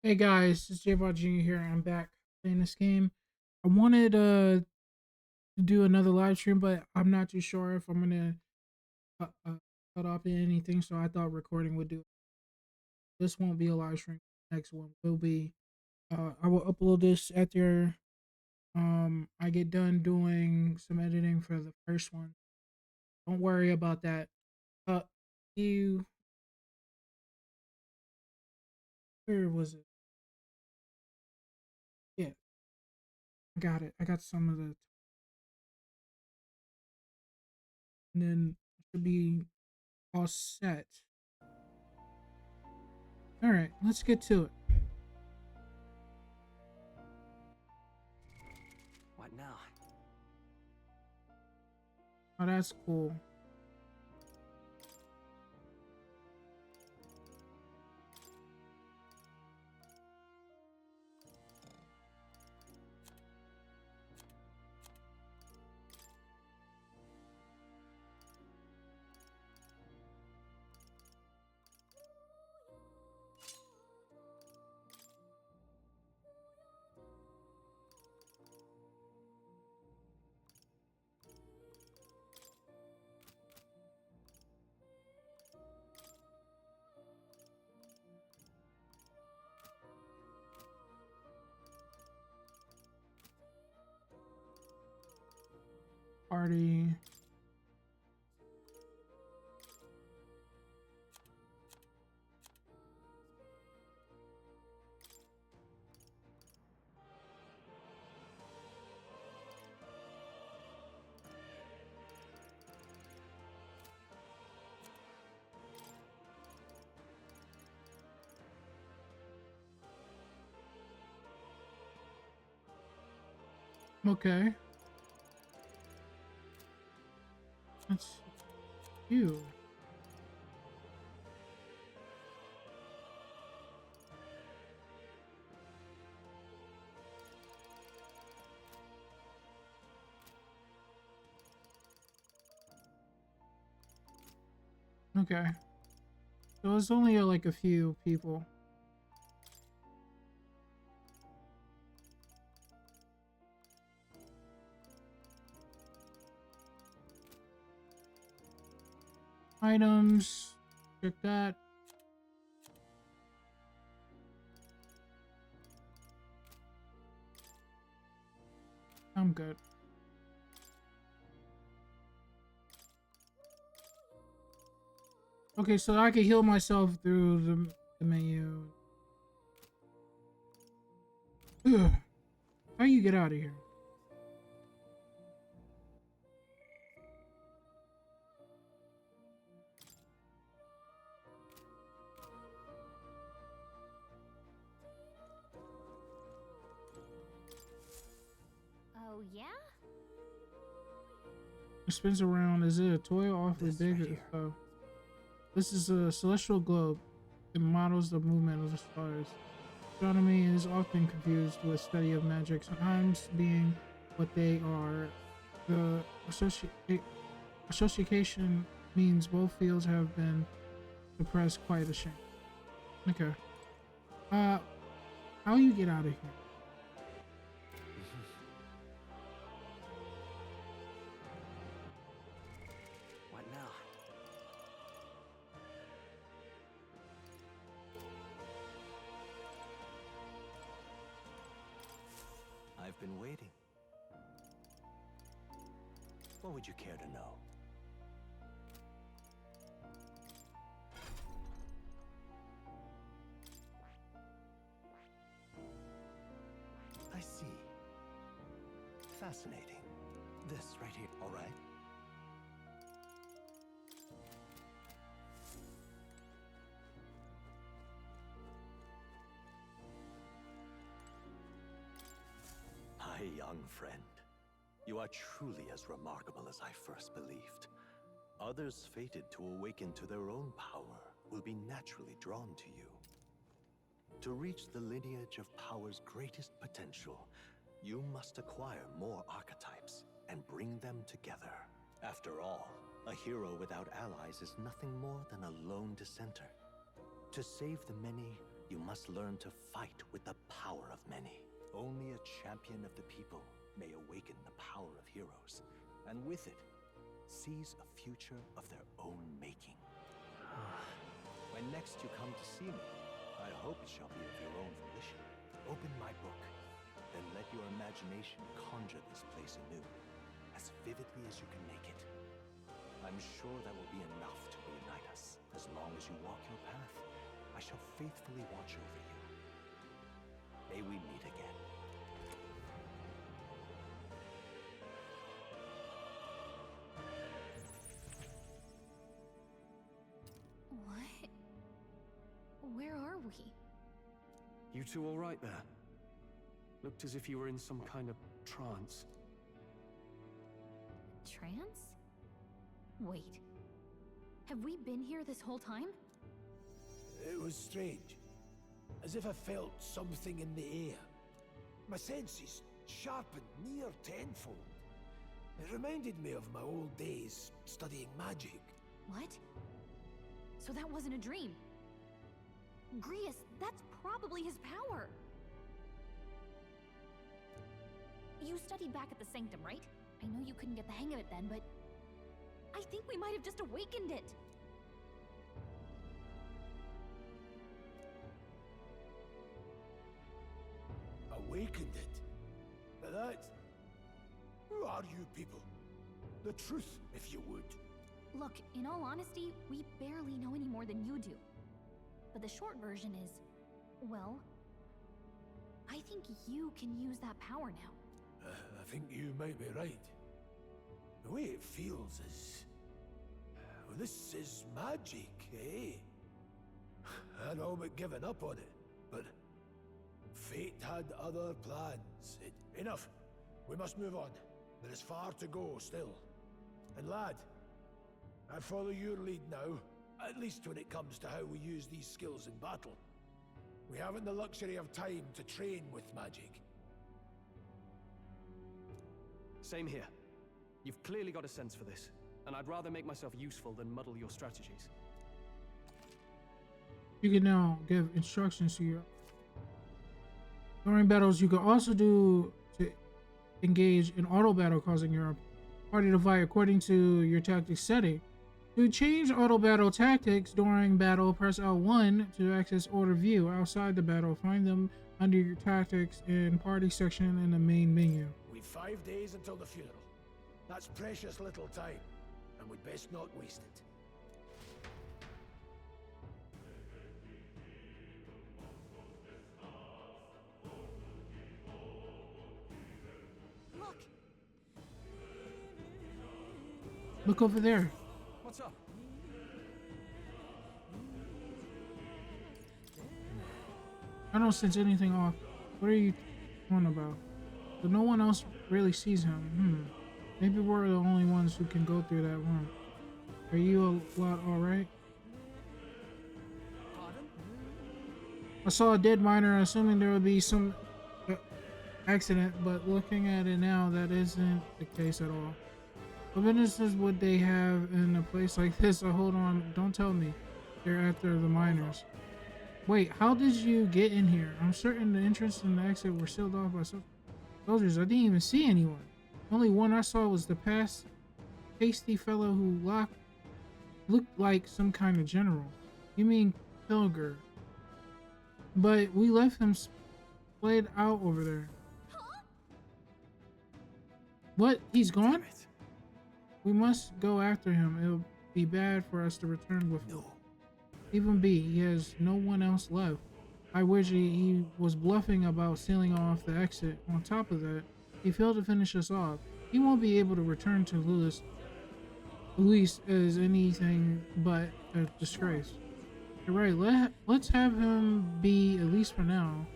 Hey guys, it's Jaybond Jr. here. I'm back playing this game. I wanted to do another live stream, but I'm not too sure if I'm gonna cut off anything. So I thought recording would do. This won't be a live stream. Next one will be. I will upload this after I get done doing some editing for the first one. Don't worry about that. Uh, you where was it? Yeah, I got it. I got some of the. And then it should be all set. All right, let's get to it. What now? Oh, that's cool. Party. Okay. That's you. Okay. So it's only like a few people. Items. Check that. I'm good. Okay, so I can heal myself through the menu. Ugh. How you get out of here? Oh, yeah? It spins around. Is it a toy awfully This big? right here. Oh. This is a celestial globe. It models the movement of the stars. Astronomy is often confused with study of magic, sometimes being what they are. The association means both fields have been suppressed. Quite a shame. Okay. Uh, how you get out of here? What now? I've been waiting. What would you care to know? I see. Fascinating. This right here, all right? My young friend, you are truly as remarkable as I first believed. Others fated to awaken to their own power will be naturally drawn to you. To reach the lineage of power's greatest potential, you must acquire more archetypes and bring them together. After all, a hero without allies is nothing more than a lone dissenter. To save the many, You must learn to fight with the power of many. Only a champion of the people may awaken the power of heroes, and with it, seize a future of their own making. When next you come to see me, I hope it shall be of your own volition. Open my book, then let your imagination conjure this place anew, as vividly as you can make it. I'm sure that will be enough to reunite us. As long as you walk your path, I shall faithfully watch over you. May we meet again. What? Where are we? You two all right there? Looked as if you were in some kind of trance. Trance? Wait. Have we been here this whole time? It was strange. As if I felt something in the air. My senses sharpened near tenfold. It reminded me of my old days studying magic. What? So that wasn't a dream. Grius, that's probably his power. You studied back at the Sanctum, right? I know you couldn't get the hang of it then, but I think we might have just awakened it. Awakened it? But that... Who are you people? The truth, if you would. Look, in all honesty, we barely know any more than you do. But the short version is, well, I think you can use that power now. I think you might be right. The way it feels is... Well, this is magic, eh? I'd all but given up on it, but... Fate had other plans. Enough! We must move on. There is far to go still. And lad, I follow your lead now, at least when it comes to how we use these skills in battle. We haven't the luxury of time to train with magic. Same here. You've clearly got a sense for this, and I'd rather make myself useful than muddle your strategies. You can now give instructions to your... During battles, you can also do to engage in auto battle, causing your party to fight according to your tactics setting. To change auto battle tactics during battle, press L1 to access order view. Outside the battle, find them under your tactics and party section in the main menu. We've 5 days until the funeral. That's precious little time, and we'd best not waste it. Look! Look over there. What's up? I don't sense anything off. What are you on about? But no one else really sees him. Maybe we're the only ones who can go through that room. Are you a lot alright? Pardon? I saw a dead miner, assuming there would be some accident, but looking at it now, that isn't the case at all. What businesses would they have in a place like this? Oh, hold on, don't tell me they're after the miners. Wait, how did you get in here? I'm certain the entrance and the exit were sealed off by soldiers. I didn't even see anyone. The only one I saw was the pasty fellow who looked like some kind of general. You mean Pilger? But we left him splayed out over there. What? He's gone? Damn it. We must go after him. It'll be bad for us to return with him. No. Even B, he has no one else left. I wish he was bluffing about sealing off the exit. On top of that, he failed to finish us off. He won't be able to return to Luis as anything but a disgrace. You're right, let's have him be, at least for now.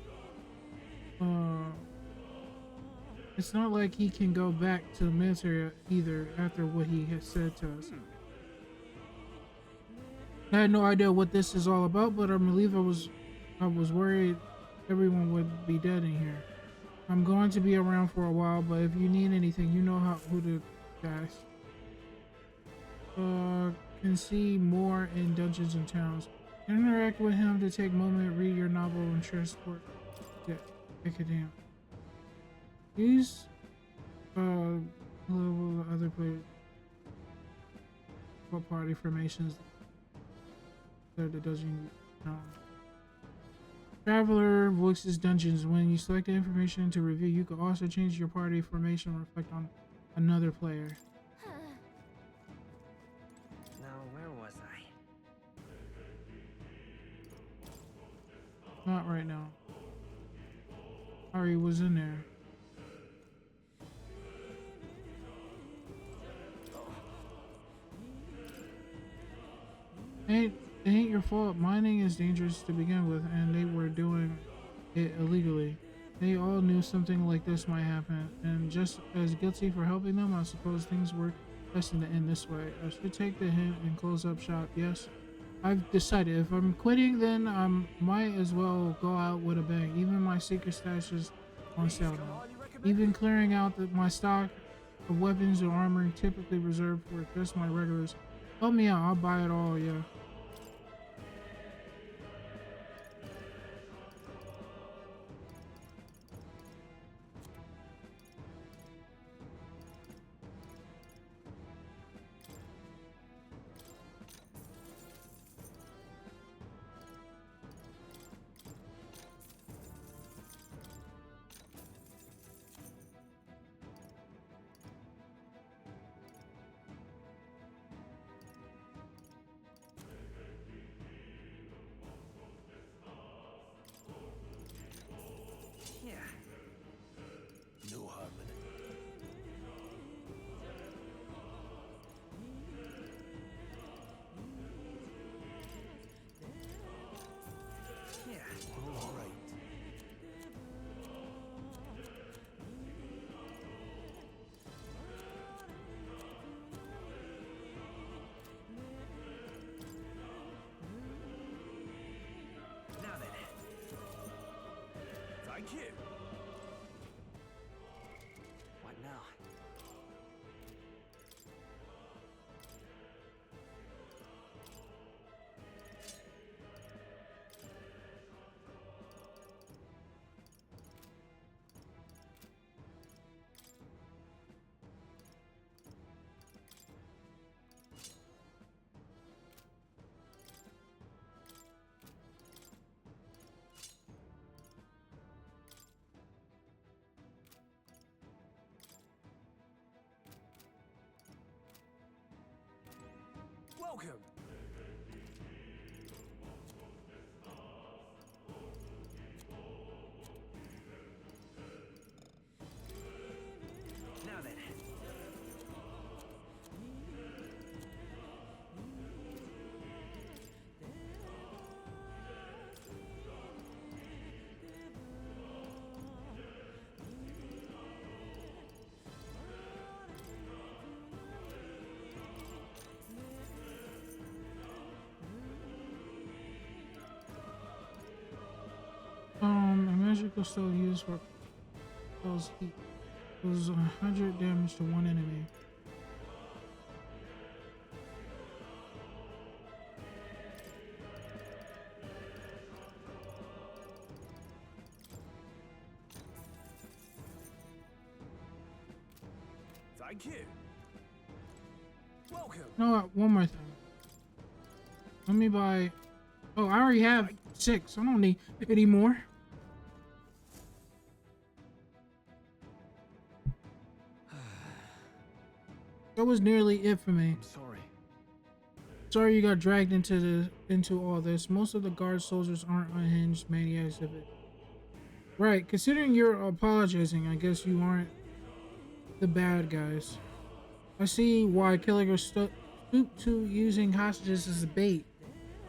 It's not like he can go back to the military either after what he has said to us. I had no idea what this is all about, but I believe I was worried everyone would be dead in here. I'm going to be around for a while, but if you need anything, you know who to ask. Can see more in Dungeons and Towns. Interact with him to take a moment, read your novel, and transport to Akademia. These level other players. What party formations that it doesn't Traveler voices dungeons. When you select the information to review, you can also change your party formation and reflect on another player. Now, where was I? Not right now. Ari was in there. It ain't your fault. Mining is dangerous to begin with, and they were doing it illegally. They all knew something like this might happen, and just as guilty for helping them, I suppose things were destined to end this way. I should take the hint and close up shop. Yes, I've decided if I'm quitting, then I might as well go out with a bang. Even my secret stash is on sale now. Even clearing out my stock of weapons or armor typically reserved for just my regulars. Help me out, I'll buy it all, yeah. Yeah. No harm in it. Yeah. All right. Now then. Thank you. What now? Welcome. Now then. A magical still used for cause heat. Does 100 damage to one enemy. Thank you. Welcome. No, one more thing. Let me buy. Oh, I already have 6. I don't need any more. That was nearly it for me. I'm sorry. Sorry you got dragged into all this. Most of the guard soldiers aren't unhinged maniacs of it. Right, considering you're apologizing, I guess you aren't the bad guys. I see why Killiger stooped to using hostages as a bait.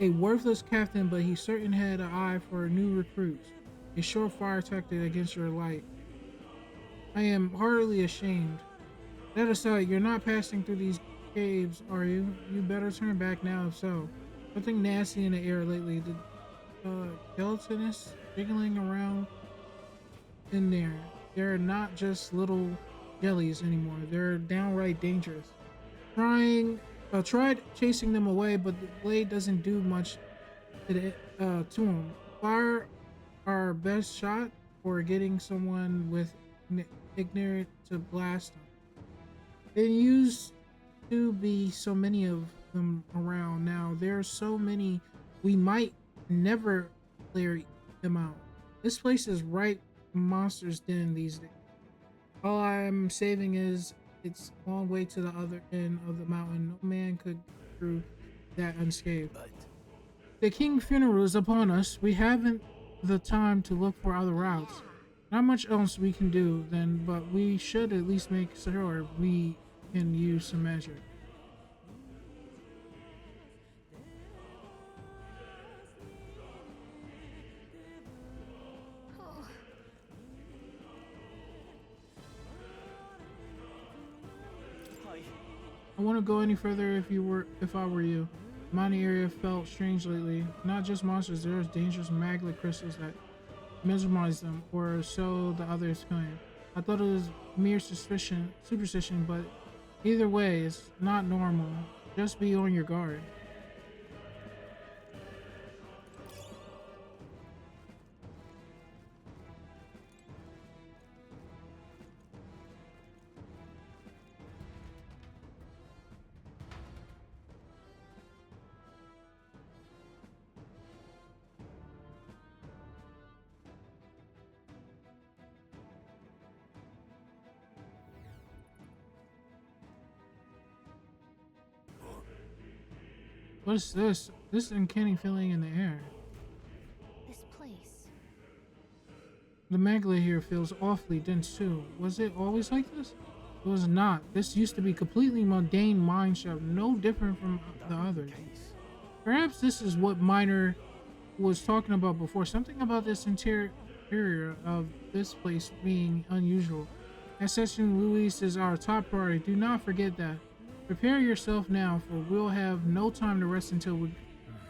A worthless captain, but he certain had an eye for new recruits. A surefire tactic against your light. I am heartily ashamed. That aside, you're not passing through these caves, are you? You better turn back now if so. Something nasty in the air lately. The gelatinous jiggling around in there. They're not just little jellies anymore. They're downright dangerous. Tried chasing them away, but the blade doesn't do much to him. Fire our best shot or getting someone with ignorant to blast them. There used to be so many of them around. Now there are so many we might never clear them out. This place is right monster's den these days. All I'm saving is it's a long way to the other end of the mountain. No man could get through that unscathed. But The king's funeral is upon us. We haven't the time to look for other routes. Not much else we can do then, but we should at least make sure we can use some measure. Oh, Hi. I wouldn't go any further if I were you. Mining area felt strange lately. Not just monsters, there's dangerous maglet crystals that mesmerize them, or so the others claim. I thought it was mere superstition, but either way, it's not normal. Just be on your guard. What's this? This uncanny feeling in the air. this place. The maglet here feels awfully dense too. Was it always like this? It was not. This used to be completely mundane mine shaft, no different from the others. Perhaps this is what Miner was talking about before. Something about this interior of this place being unusual. Accessing Luis is our top priority. Do not forget that. Prepare yourself now, for we'll have no time to rest until we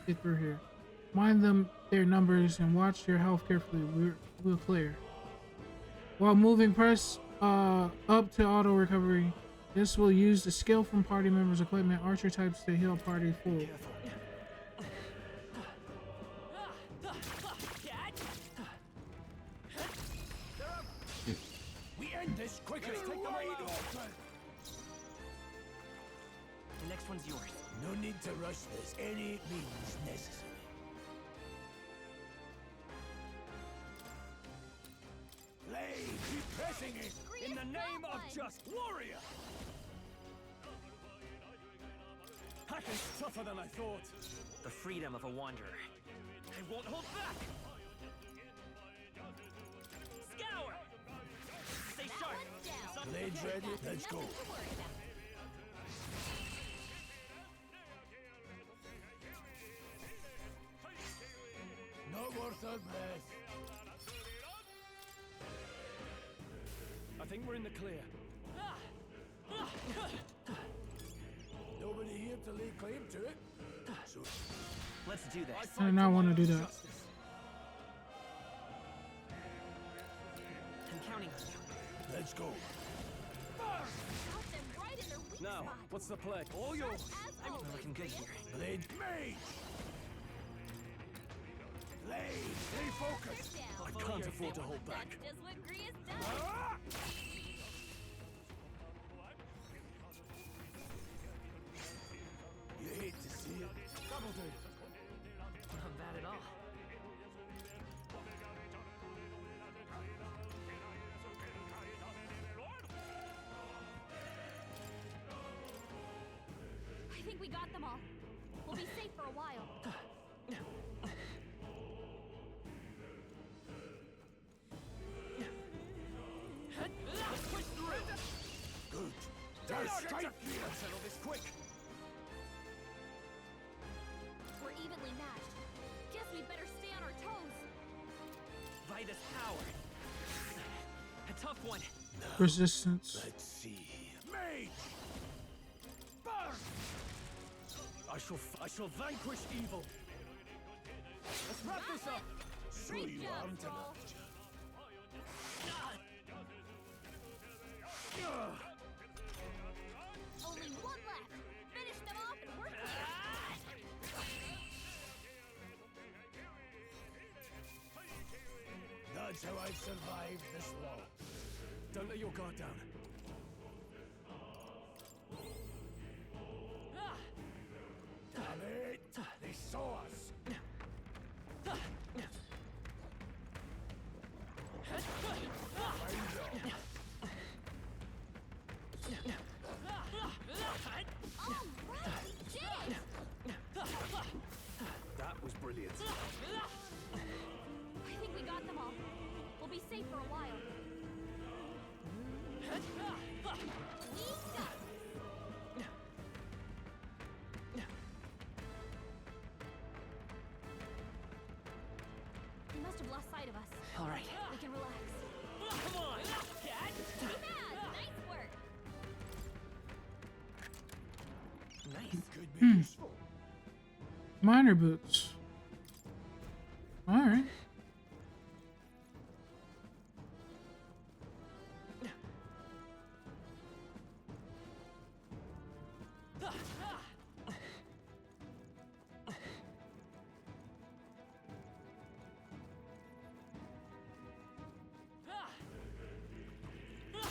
get through here. Mind their numbers and watch your health carefully. We'll clear. While moving, press up to auto recovery. This will use the skill from party members' equipment archetypes to heal party full. we end this quickly. Take the raid off. The next one's yours. No need to rush this. Any means necessary. Play, keep pressing it. In the name of Just warrior! Hack is tougher than I thought. The freedom of a wanderer. I won't hold back! Scour! Stay sharp! Blades ready. Let's go. Not worth our breath. I think we're in the clear. Nobody here to lay claim to it. So Let's do this. I do not want to do that. I'm counting on you. let's go. Now, what's the play? All yours! We're looking good here. Blade mage. Blade, stay focused. I can't afford to hold back. That's just what Grius does. Ah! You hate to see it. Double do. Not bad at all. I think we got them all. We'll be safe for a while. Push through! Good. That's straight here. Settle this quick! We're evenly matched. Guess we better stay on our toes. Vitus power. A tough one. Resistance. Let's see. Mage. Burn. I shall vanquish evil. Let's wrap this up. So Great you job, aren't Saul. enough. Only one left. Finish them off and we're clear. That's how I've survived this long. Don't let your guard down. Damn it! They saw us! That was brilliant. I think we got them all. We'll be safe for a while. We got this. They must have lost sight of us. All right. We can relax. Come on, Cat. Too bad. Nice work. Nice. Could be useful. Miner boots. All right.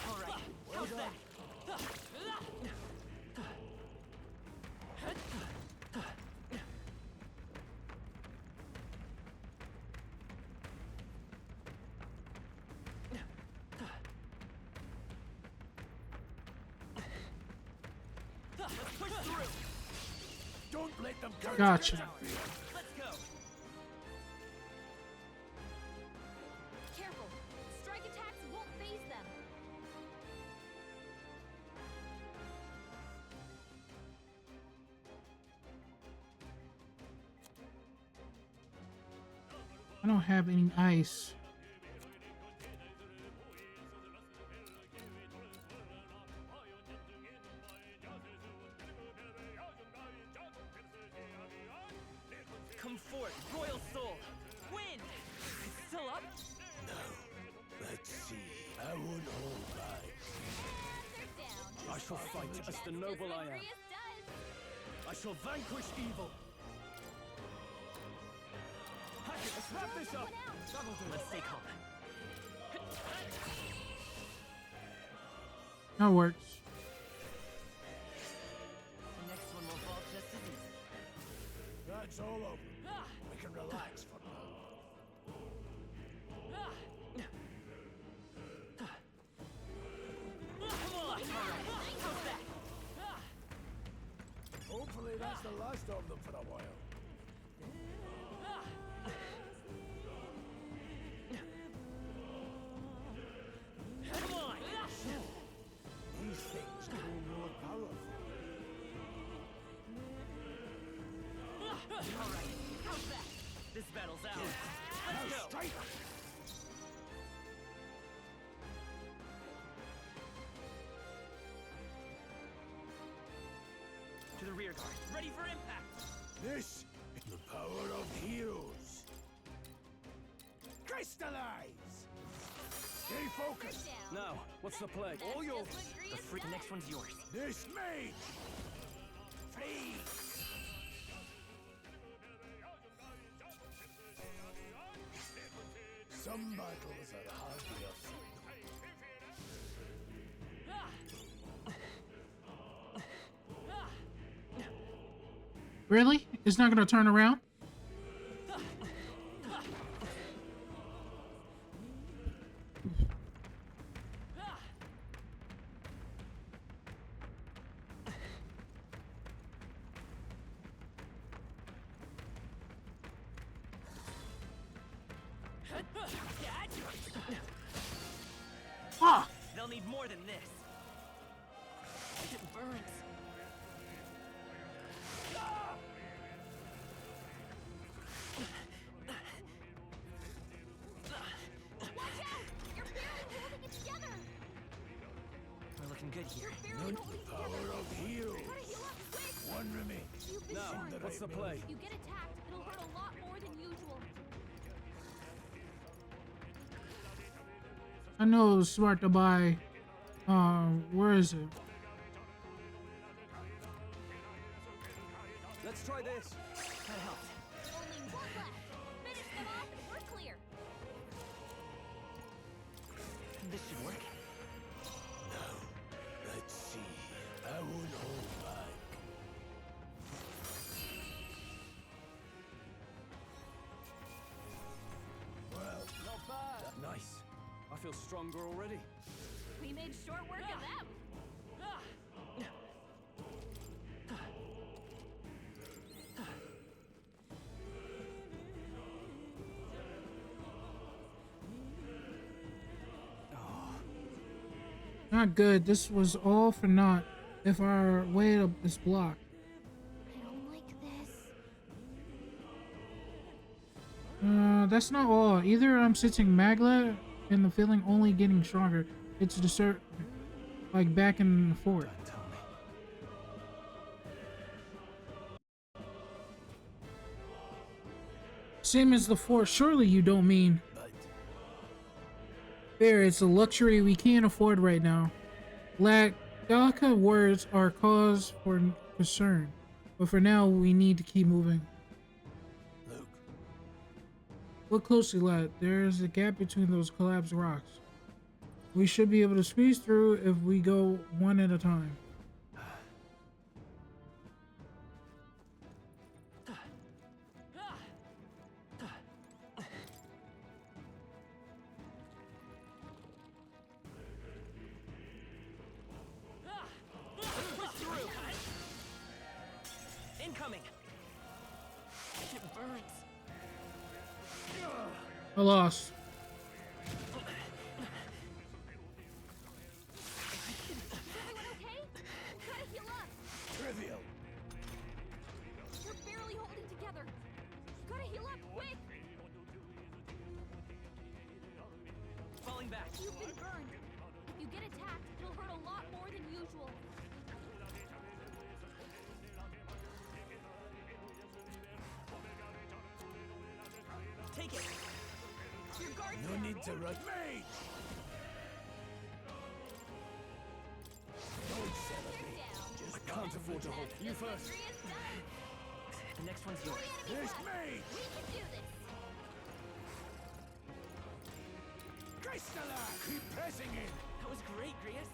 All right. How's that? Let's push through. Don't let them come. Gotcha. Let's go. Careful. Strike attacks won't phase them. I don't have any ice. Come forth, royal soul. Wind. It's still up. No. Let's see. I won't hold back. And they're down. I shall fight as the noble I am. Grius does. I shall vanquish evil. Hackett, let's wrap this up. That'll do. Let's stay calm. That works. The next one will fall just as easy. That's all over. We can relax for now. Come on. All right. How's that? Hopefully that's the last of them for a while. Come on. These things grow more powerful. All right. How's that? This battle's ours. Now Let's go. strike! To the rear guard. Ready for impact. This is the power of heroes. Crystallize! Stay focused. Down. Now, what's the play? All yours. The next one's yours. This mage! Freeze! Some battles are hardly a fight. Really? It's not gonna turn around? Ah! They'll need more than this. It burns. Watch out! You're barely holding it together. We're looking good here. You're barely Not holding the it power together. of heroes. Gotta heal up quick. One remains. You've been Now, shorn. what's the play? If you get attacked, it'll hurt a lot more than usual. I know it was smart to buy. Where is it? Let's try this. That helped. Only one left. Finish them off and we're clear. This should work. Now, let's see. I won't hold back. Well, Not bad. Nice. I feel stronger already. We made short work of them. Not good. This was all for naught. If our way up is blocked. I don't like this. That's not all. Either I'm sitting Magla and the feeling only getting stronger. It's like back and forth. Don't tell me. Same as the force. Surely you don't mean. but Fair, it's a luxury we can't afford right now. Galaka words are cause for concern. But for now, we need to keep moving. look, Look closely, lad. There's a gap between those collapsed rocks. We should be able to squeeze through if we go one at a time. Push through. Incoming. It burns. I lost. Everyone okay? Gotta heal up. trivial. You're barely holding together. Gotta heal up quick. Falling back. You've been burned. If you get attacked, it'll hurt a lot more than usual. Take it. Your guard's No down. need to run. Mage! Don't celebrate. Down. Just I can't afford to hold. You first. Grius done. The next one's yours. Three There's enemies left. Mage! We can do this. Crystalla! Keep pressing in! That was great, Grius.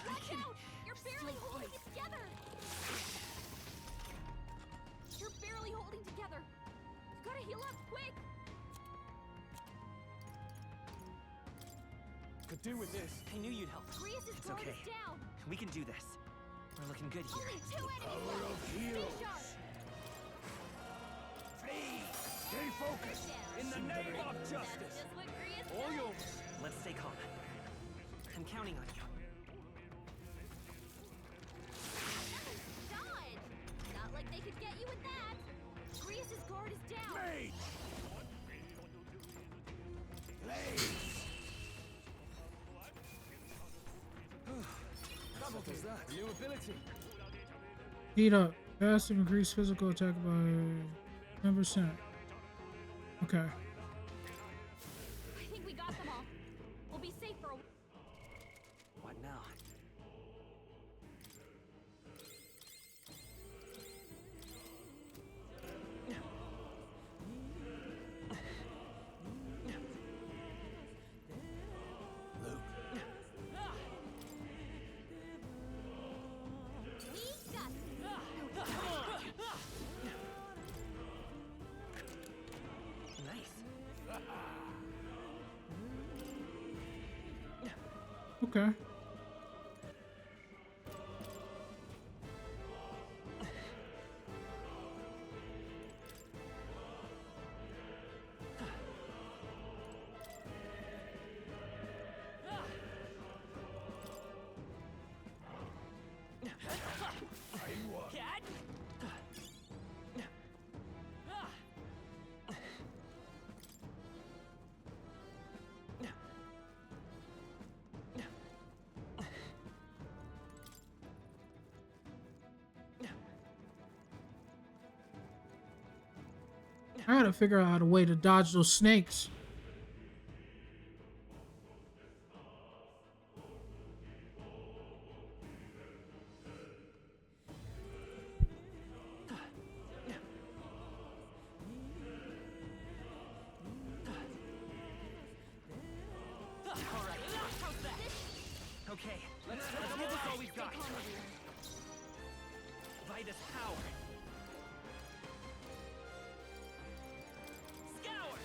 Watch out! You're barely holding it together. You're barely holding together. You gotta heal up quick. Could do with this. I knew you'd help. Grius' It's guard okay. is down. We can do this. We're looking good here. Only two enemies Power left. of Stay heals! sharp. Flee! Stay focused! Down. In the name of That's justice. just what Grius All does. yours. Let's stay calm. I'm counting on you. Dodge. Not like they could get you with that. Grius' guard is down. Mage! Blaze! What was that? New ability. Heat up. Fast and increase physical attack by 10%. Okay. I think we got them all. We'll be safe for a What now? Luke, We got Nice. Okay. fine work. Cat? I gotta figure out a way to dodge those snakes. Vitus power. Scour.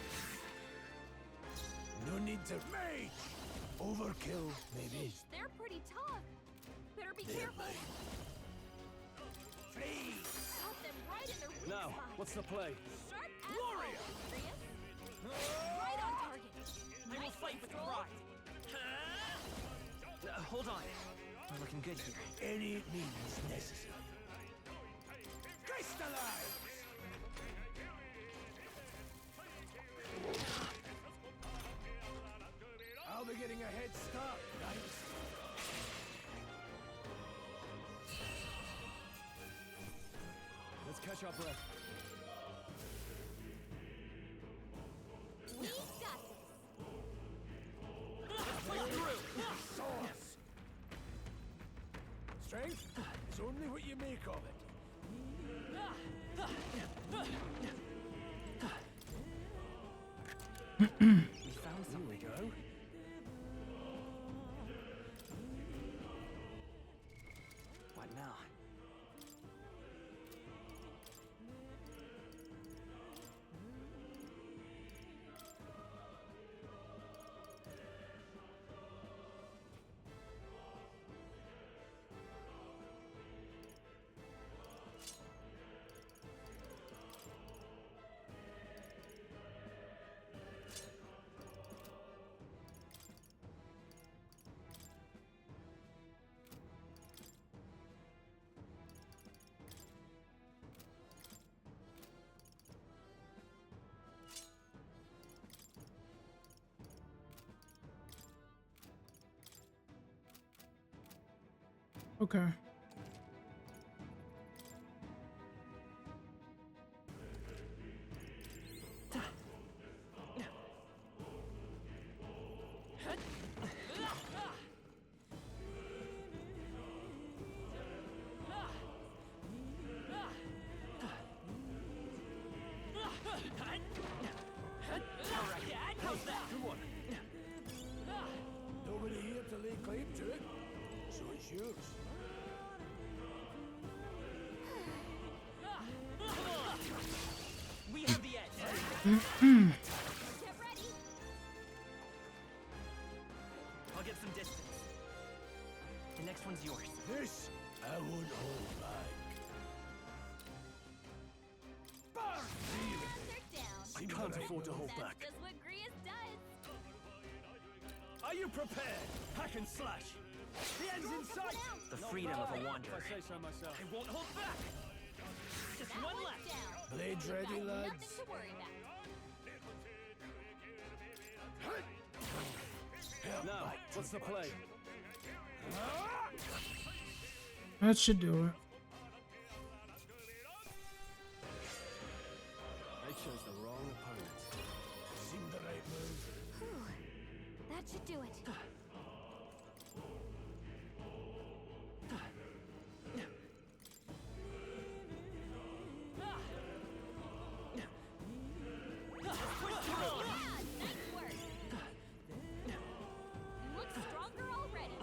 No need to mage. Overkill, maybe. Sheesh, they're pretty tough. Better be They're careful. mine. Freeze! Got them right in their weak Now, spot. what's the play? Sharp as Warrior! always, Grius. Right on target. I will fight with pride. Hold on. We're looking good here. Any means necessary. Crystallize! I'll be getting a head start, right? Let's catch our breath. We got this. Source! Strength is only what you make of it. We found Here we go. What now? Okay. How's that? Good one. Nobody here to lay claim to it, so it's yours. We have the edge. Get ready. I'll get some distance. The next one's yours. This I won't hold back. Burn! They're down. I can't afford to hold That's back. just what Grius does. Are you prepared? Hack and slash. The end's in sight. The freedom of a If wanderer. I say so myself. I won't hold back. Just That one one's left. down. Blades We've ready, got lads? Nothing to worry about. Now, what's the play? That should do it. I chose the wrong opponent. Seemed the right move. Whew. That should do it. Yeah, nice work. You look stronger already.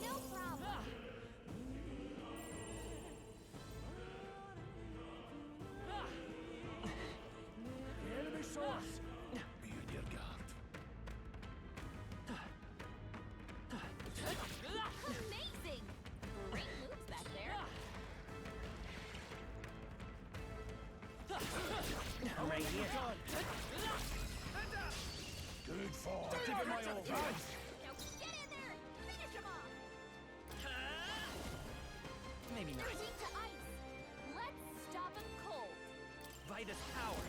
No problem. The enemy source. Be on your guard. Amazing. Great moves back there. I'm right here. Good for. Give it my all. Right. Now get in there. Finish him off. Maybe not. Freezing to ice. Let's stop him cold. Vitus power.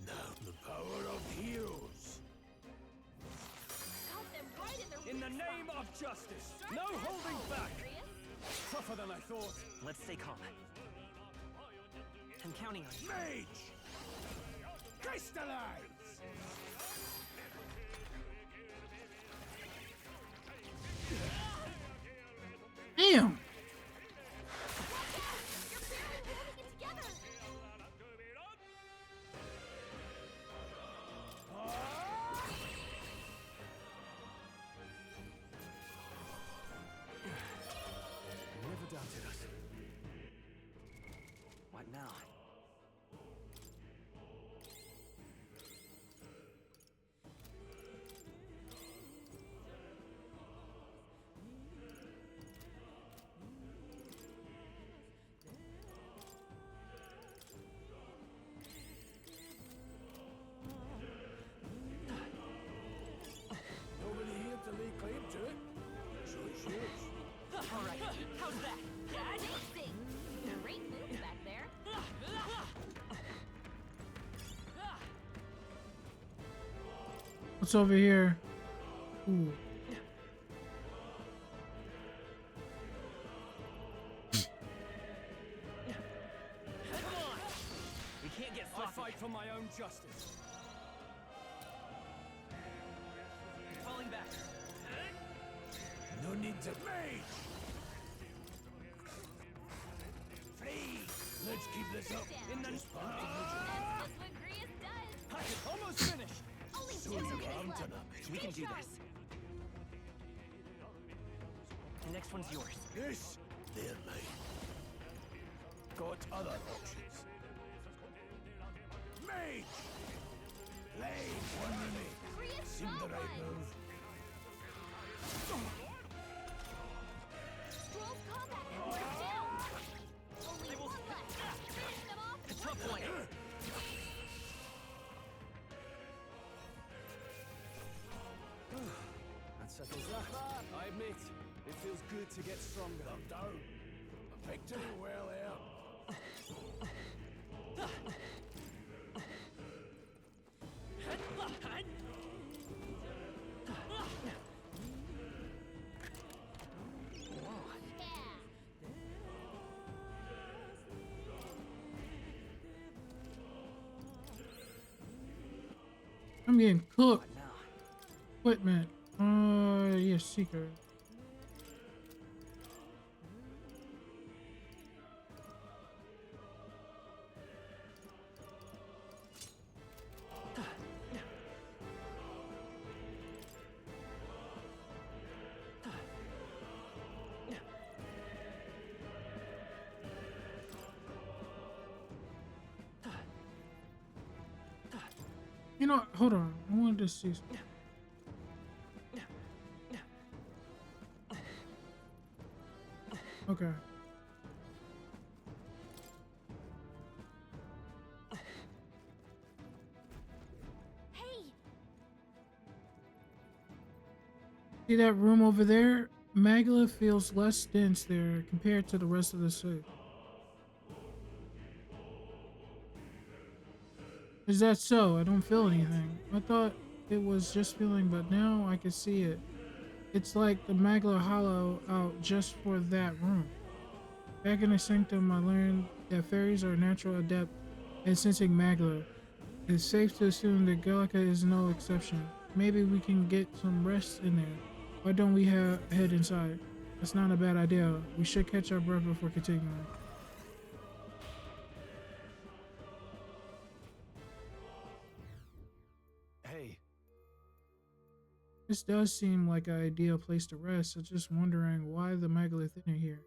Now the power of heroes. Got them right in their In the weak name spot. of justice. Sharp No as holding always, back. Grius. Tougher than I thought. Let's stay calm. I'm counting on you. Mage. Crystallize. Damn. You're barely holding it together. What's over here? Ooh. Come on! We can't get I sloppy. fight for my own justice. Falling back. No need to mage! Free! Let's keep this up. Down. In the Just back to That's just what Grius does. I can almost finished. Only So 2 you minutes can't left. turn up. We can Stay do strong. this. The next one's yours. Yes, they're mine. Got other options. Mage! Blade, one remain. Grius Seemed the right one. move. Scroll's combat network down. Only will- 1 left. Finish them off. A tough one. That settles that. I admit, it feels good to get stronger. Calm down. A victory well earned. Yeah. I'm getting cooked. What now? Equipment. Yeah, seeker. You know, what? Hold on. I wanted to see. Okay. Hey, See that room over there? Magla feels less dense there compared to the rest of the city. Is that so? I don't feel anything. I thought it was just feeling, but now I can see it. It's like the Magla hollow out just for that room. Back in the sanctum, I learned that fairies are natural adept at sensing Magla. It's safe to assume that Gallica is no exception. Maybe we can get some rest in there. Why don't we head inside? That's not a bad idea. We should catch our breath before continuing. Hey, This does seem like an ideal place to rest. I'm just wondering why the megalith in here.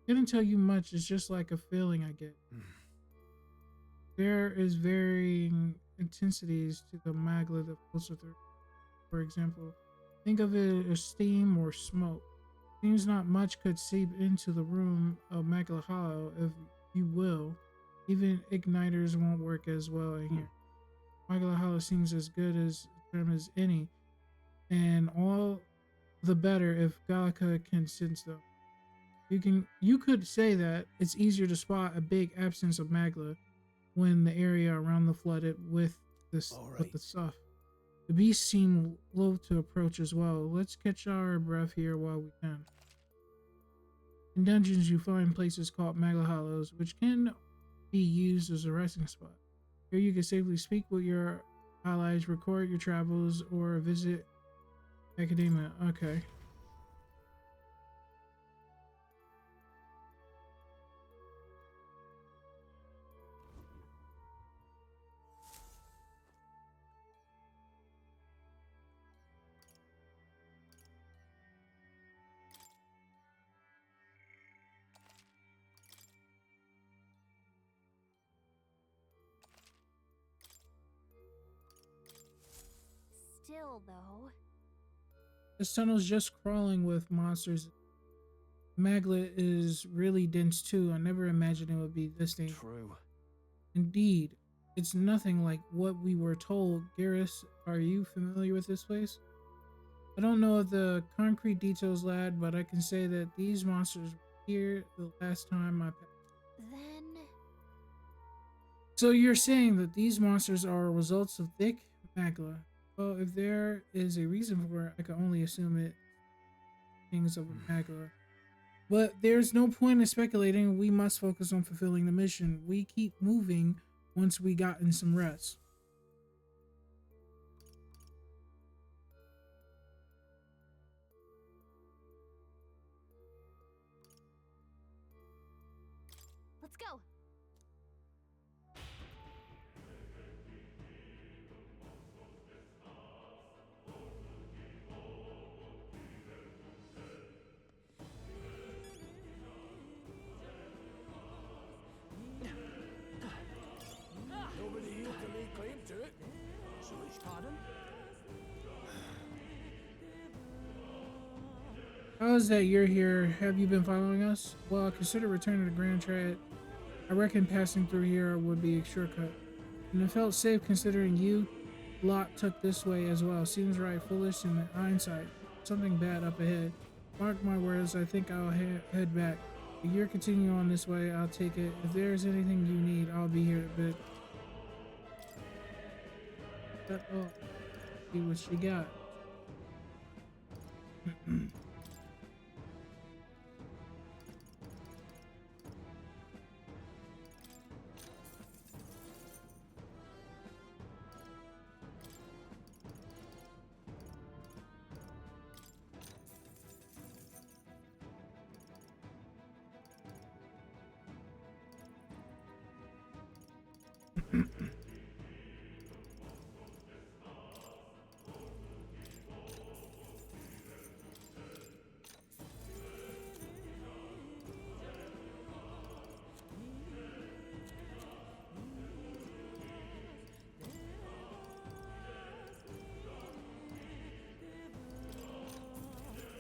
Couldn't tell you much. It's just like a feeling I get. There is varying intensities to the magla that filter through. For example, think of it as steam or smoke. Seems not much could seep into the room of Magla Hollow, if you will. Even igniters won't work as well in here. Magla Hollow seems as good as a term as any, and all the better if Gallica can sense them. You could say that it's easier to spot a big absence of Magla when the area around the flooded with this All with right. the stuff. The beasts seem loath to approach as well. Let's catch our breath here while we can. In dungeons, you find places called Magla Hollows, which can be used as a resting spot. Here you can safely speak with your allies, record your travels, or visit Akademia. Okay. still though. This tunnel's just crawling with monsters. Maglet is really dense too. I never imagined it would be this dangerous. true. Indeed, it's nothing like what we were told. Garrus, are you familiar with this place? I don't know the concrete details, lad, but I can say that these monsters were here the last time I passed. Then So you're saying that these monsters are results of thick magla? Well, if there is a reason for it, I can only assume it things of a Magua. But there's no point in speculating. We must focus on fulfilling the mission. We keep moving once we gotten some rest. Let's go. Nobody here to lay claim to it. So it's Pardon? How is that you're here? Have you been following us? Well, I consider returning to Grand Triad. I reckon passing through here would be a shortcut. And it felt safe considering you lot took this way as well. Seems right, foolish in hindsight. Something bad up ahead. Mark my words, I think I'll head back. If you're continuing on this way, I'll take it. If there's anything you need, I'll be here a bit. See what she got.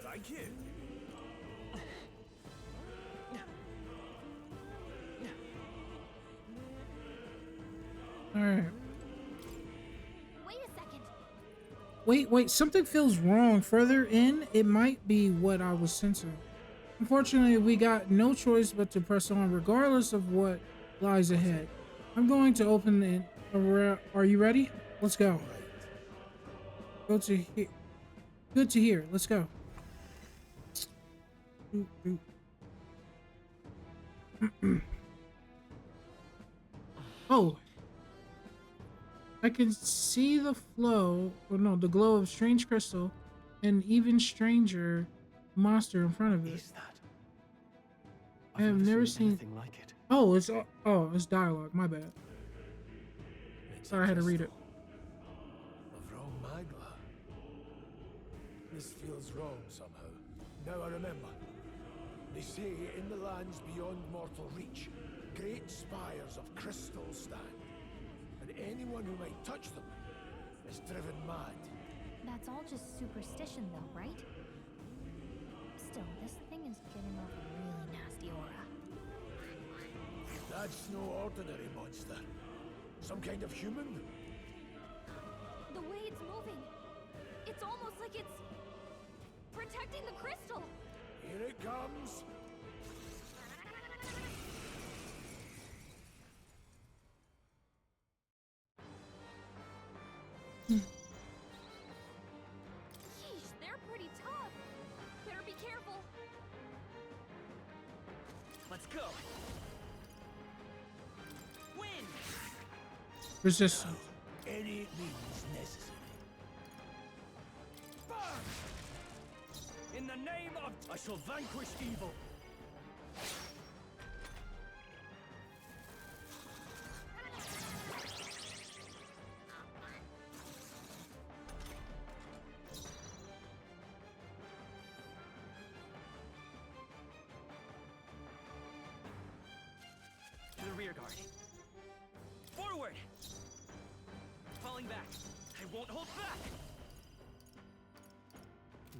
thank you. Alright. Wait a second. Wait, something feels wrong. Further in, it might be what I was sensing. Unfortunately, we got no choice but to press on regardless of what lies ahead. I'm going to open it. Are you ready? Let's go. Go to here. Good to hear. Let's go. Oh. I can see the flow, or no, the glow of strange crystal, and even stranger monster in front of it. Is that? I have never seen anything like it. Oh, it's dialogue. My bad. Sorry, I had to read it. Of wrong Magla. This feels wrong somehow. Now I remember. They say in the lands beyond mortal reach, great spires of crystal stand. And anyone who might touch them is driven mad. That's all just superstition, though, right? Still, this thing is giving off a really nasty aura. That's no ordinary monster. Some kind of human? The way it's moving, it's almost like it's protecting the crystal. Here it comes. Yeesh, they're pretty tough. Better be careful. Let's go. Wind. Resistance. Any means necessary. Burn. In the name of, I shall vanquish evil. To the rear guard. Forward! Falling back. I won't hold back!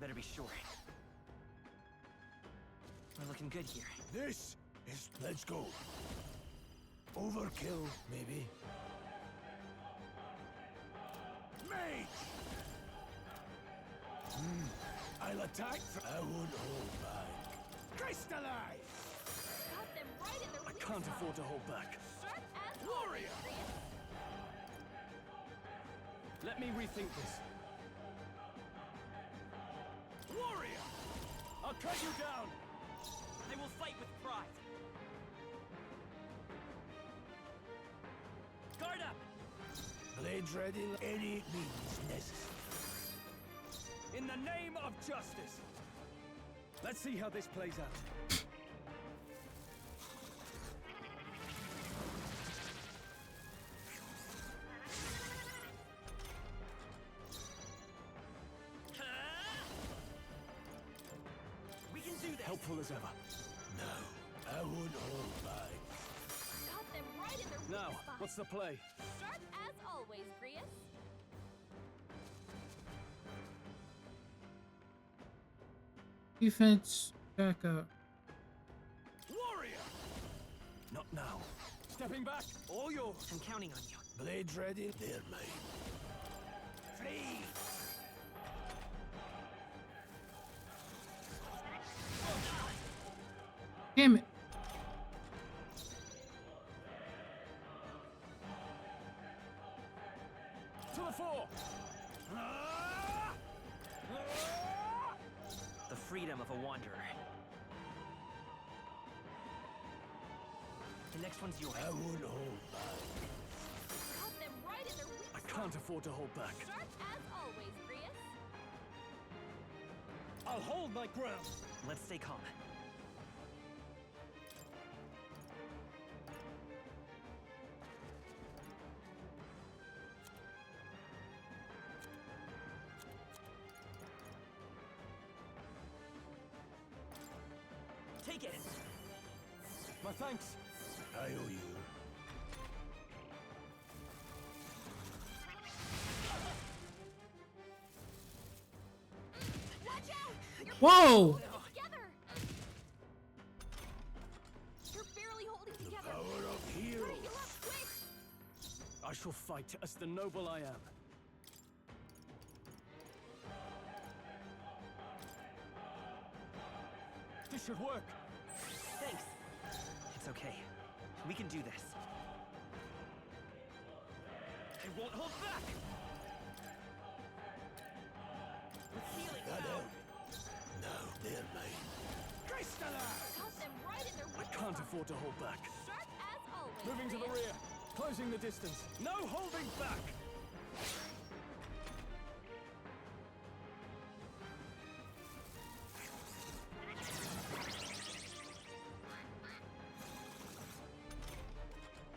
Better be sure. We're looking good here. This is let's go. Overkill, maybe. Mage! I'll attack I won't hold back. Crystallize! Got them right in their I weak can't spot. afford to hold back. Sharp as Warrior! always. Let me rethink this. I'll cut you down! I will fight with pride. Guard up! Blades ready, any means necessary. In the name of justice! Let's see how this plays out. We can do this! Helpful as ever. No, I won't hold back. Got them right in their Now, weak spot. what's the play? Sharp as always, Grius. Defense back up. Warrior! Not now. Stepping back, all yours. I'm counting on you. Blades ready, they're mine. Free! Damn it. To the fore! The freedom of a wanderer. The next one's yours. I won't hold back. Got them right in their weak I spot. can't afford to hold back. Sharp as always, Grius. I'll hold my ground. Let's stay calm. Take it! My thanks. I owe you. Watch out! You're Whoa! together. You're barely holding together. Power of Hurry, heroes. you're up quick. I shall fight as the noble I am. This should work. Thanks. It's okay. We can do this. I won't hold back! With healing That power. out. Now they're mine. Crystallize! Got them right in their I weak can't spot. afford to hold back. Sharp as always. Moving to the Grius. rear. Closing the distance. No holding back!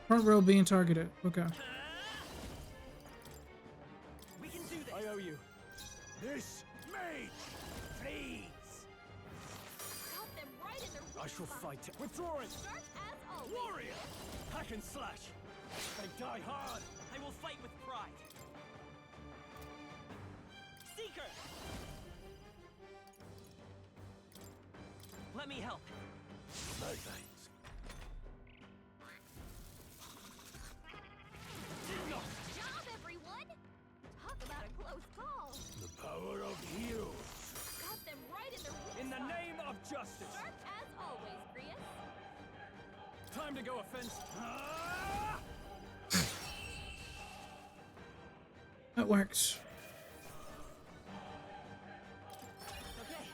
Front row being targeted. Okay. We can do this! I owe you. This mage! Freeze! Got them right in their weak I shall spot. fight. Withdrawing. Sharp as always. Warrior! Hack and slash. They die hard. I will fight with pride. Seeker! Let me help. My thanks. Job, everyone. Talk about a close call. The power of heroes. Got them right in their weak In the spot. name of justice. Sharp as always, Grius. Time to go offense. That works. Okay.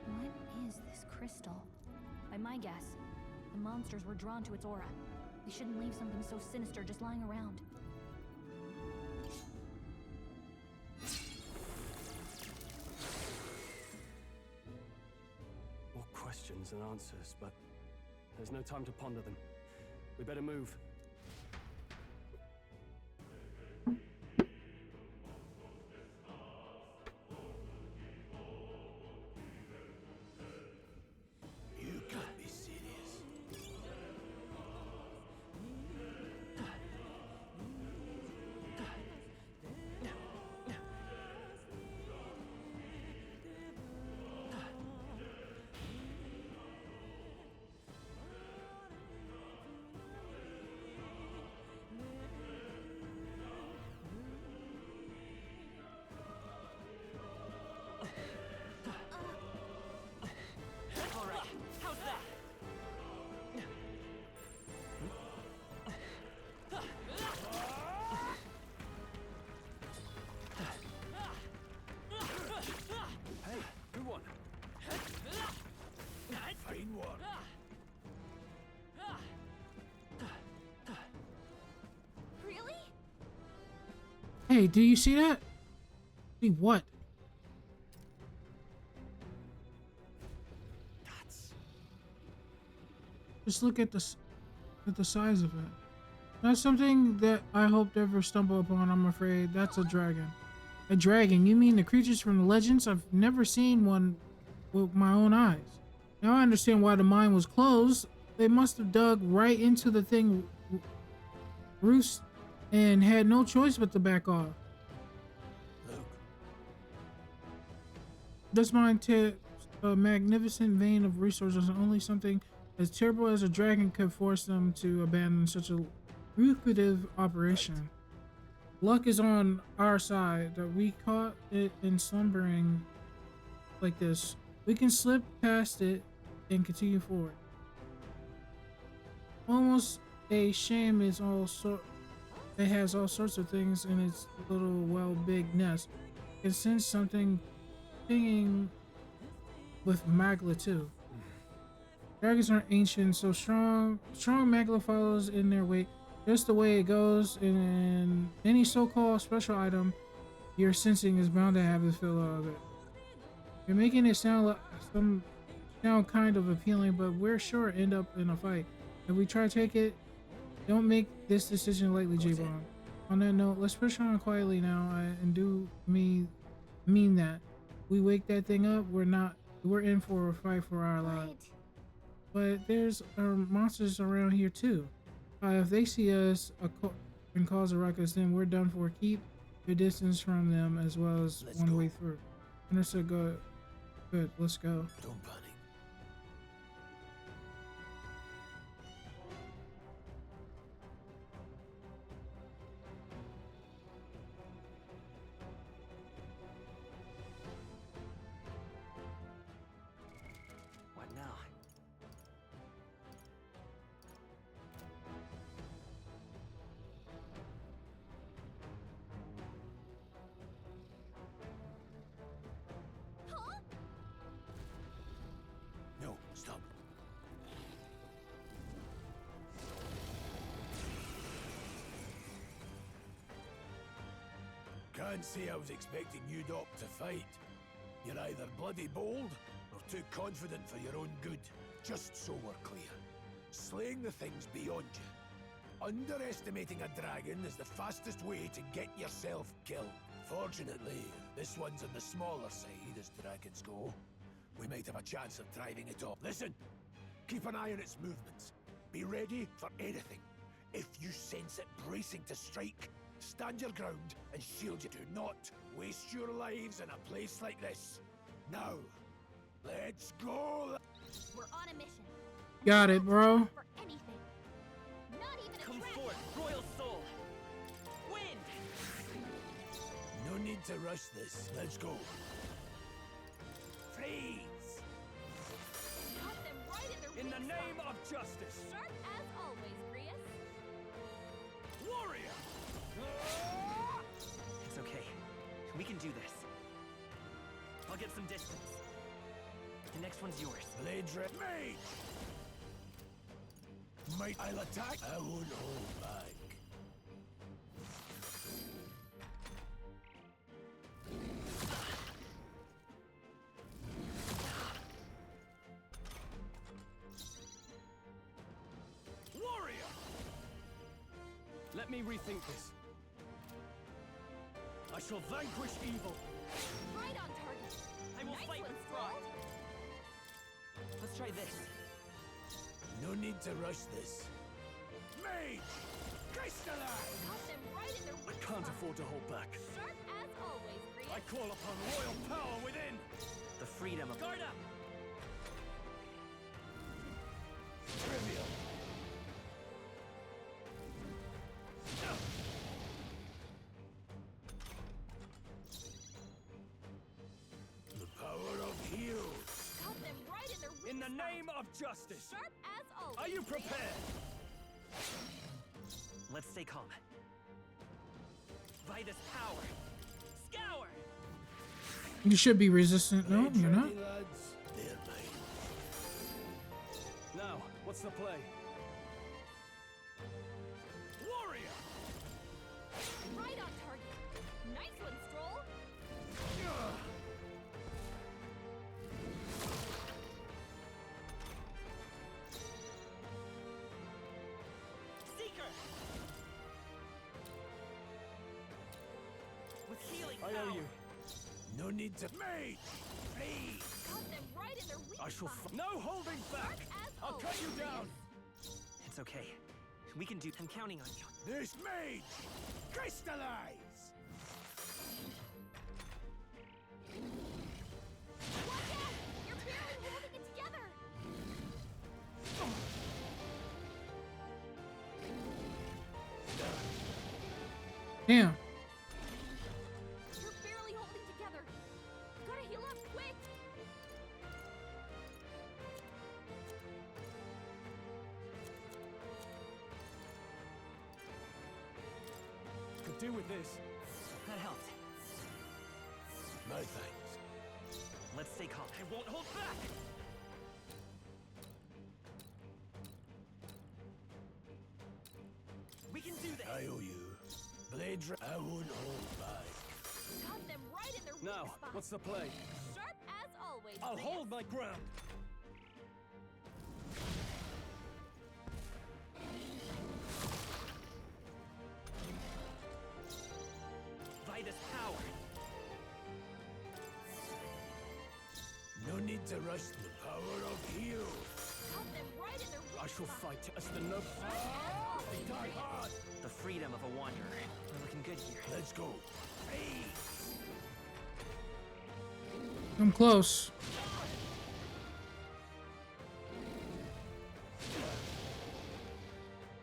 What is this crystal? By my guess, the monsters were drawn to its aura. They shouldn't leave something so sinister just lying around. More questions than answers, but there's no time to ponder them. We better move. You can't be serious. Hey, do you see that? See what? That's... Just look at at the size of it. That's something that I hope to ever stumble upon. I'm afraid that's a dragon. A dragon? You mean the creatures from the legends? I've never seen one with my own eyes. Now I understand why the mine was closed. They must have dug right into the thing, roost, and had no choice but to back off. Look, This mine tips a magnificent vein of resources, and only something as terrible as a dragon could force them to abandon such a lucrative operation. Luck is on our side that we caught it in slumbering like this. We can slip past it and continue forward. Almost a shame is it has all sorts of things in its little big nest. It sense something singing with Magla too. Dragons are ancient, so strong Magla follows in their wake. Just the way it goes, and any so-called special item you're sensing is bound to have a feel of it. You're making it sound kind of appealing, but we're sure end up in a fight. If we try to take it, don't make this decision lightly, Jaybond. On that note, let's push on quietly now, and do mean that. We wake that thing up, we're in for a fight for our lives. But there's monsters around here too. If they see us and cause a ruckus, then we're done for. Keep your distance from them as well as one way through. Understood. Good. Let's go. don't panic. What now? No, stop. Can't say I was expecting you, Doc, to fight. You're either bloody bold or too confident for your own good. Just so we're clear. Slaying the thing's beyond you. Underestimating a dragon is the fastest way to get yourself killed. Fortunately, this one's on the smaller side as dragons go. We might have a chance of driving it off. Listen! Keep an eye on its movements. Be ready for anything. If you sense it bracing to strike, stand your ground and shield you. Do not waste your lives in a place like this. Now, let's go! We're on a mission. Got it, bro. For anything. Not even a Come dragon. forth, royal soul! Wind! No need to rush this. Let's go. Freeze! Got them right in their In the weak name spot. of justice! Sharp as always, Grius. Warrior! It's okay. We can do this. I'll get some distance. The next one's yours. Blade red mage! Might I'll attack? I won't hold back. Warrior! Let me rethink this. I shall vanquish evil. Right on target. I will Nice fight one, with Skull. pride. Let's try this. No need to rush this. Mage! Crystallize! Got them right in their I weak can't spot. afford to hold back. Sharp as always, Grius. I call upon royal power within. The freedom of... Guard up! Trivial. The power of heroes. Got them right in their weak In the spot. name of justice! Sharp as always. Are you Grius. prepared? Let's stay calm. By this power, scour! You should be resistant. No, Blade you're not. ready, lads. They're mine. Now, what's the play? Warrior! Right on target. Nice one, Stroll. Seeker! With healing I power. owe you. No need to mate. Please. Got them right in their weak I shall. spot. No holding back. As I'll cut you always. down. It's okay. We can do. I'm counting on you. This mage. Crystallize. Watch out! You're barely holding it together. Damn. You're barely holding together. Gotta heal up quick. Could do with this. That helped. No thanks. Let's stay calm. I won't hold back. We can do this. I owe you. I won't hold back. Got them right in their weak Now, spot. what's the play? Sharp as always. I'll Grius. hold my ground. Vitus power. No need to rush the power of heal. Got them right in their weak I shall spot. fight as the noble. Sharp as always. Die Grius. hard. The freedom of a wanderer. We're looking good here. Let's go. Hey. I'm close.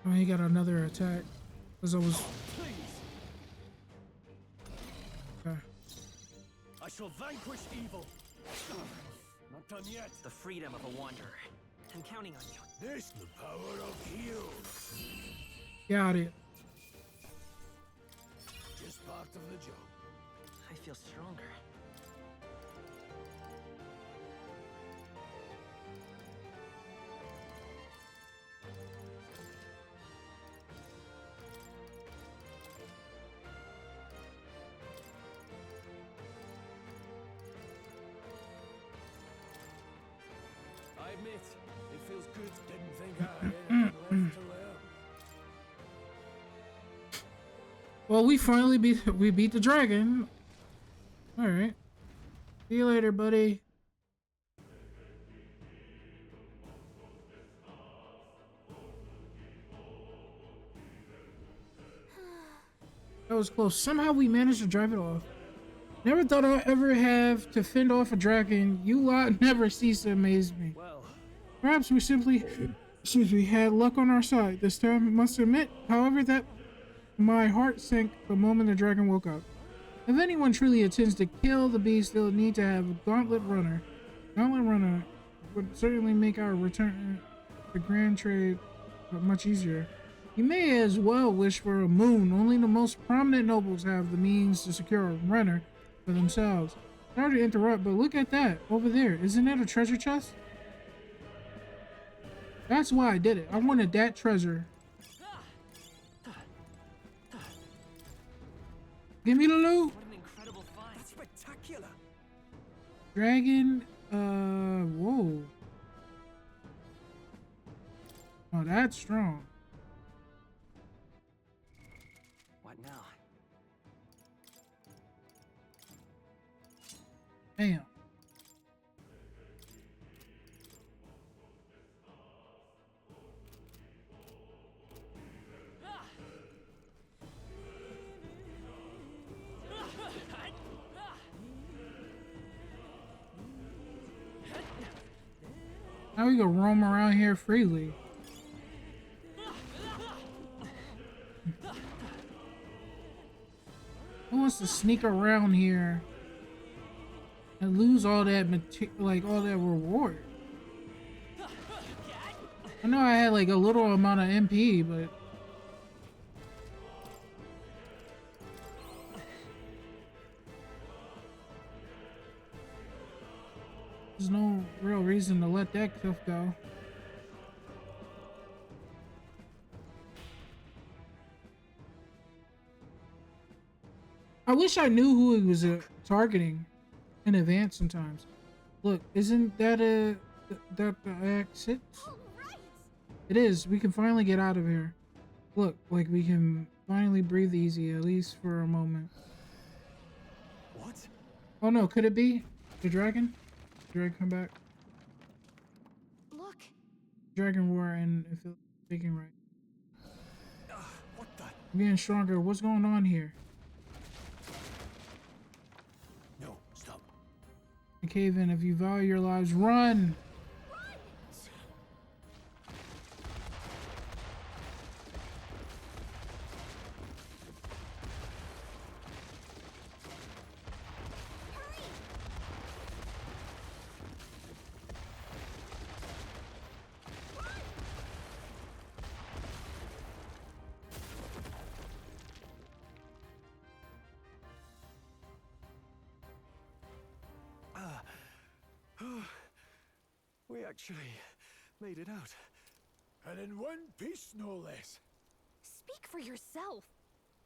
Oh, he got another attack. Because I was. Please. Okay. I shall vanquish evil. Not done yet. The freedom of a wanderer. I'm counting on you. This the power of heal. Got it. Just part of the job. I feel stronger. I admit, it feels good. Didn't think I had anything left to learn. Well, we beat the dragon. All right. See you later, buddy. That was close. Somehow we managed to drive it off. Never thought I'd ever have to fend off a dragon. You lot never cease to amaze me. Well, Perhaps we simply, had luck on our side this time. I must admit, however, that my heart sank the moment the dragon woke up. If anyone truly intends to kill the beast, they'll need to have a gauntlet runner. Gauntlet runner would certainly make our return to grand trade much easier. You may as well wish for a moon. Only the most prominent nobles have the means to secure a runner for themselves. Sorry to interrupt, but look at that over there. Isn't that a treasure chest? That's why I did it. I wanted that treasure. Give me the loot. What an incredible find. That's spectacular. Dragon, whoa. Oh, that's strong. What now? Damn. Now we can roam around here freely. Who wants to sneak around here and lose all that all that reward? I know I had like a little amount of MP, but there's no real reason to let that stuff go. I wish I knew who he was targeting in advance sometimes. Look, isn't that the exit? All right. It is. We can finally get out of here. Look, like we can finally breathe easy, at least for a moment. What? Oh no, could it be the dragon? Dragon come back. Look. Dragon roar, and if it's thinking right. What the? I'm getting stronger. What's going on here? No, stop. The cave in. If you value your lives, run! We actually made it out. And in one piece, no less. Speak for yourself.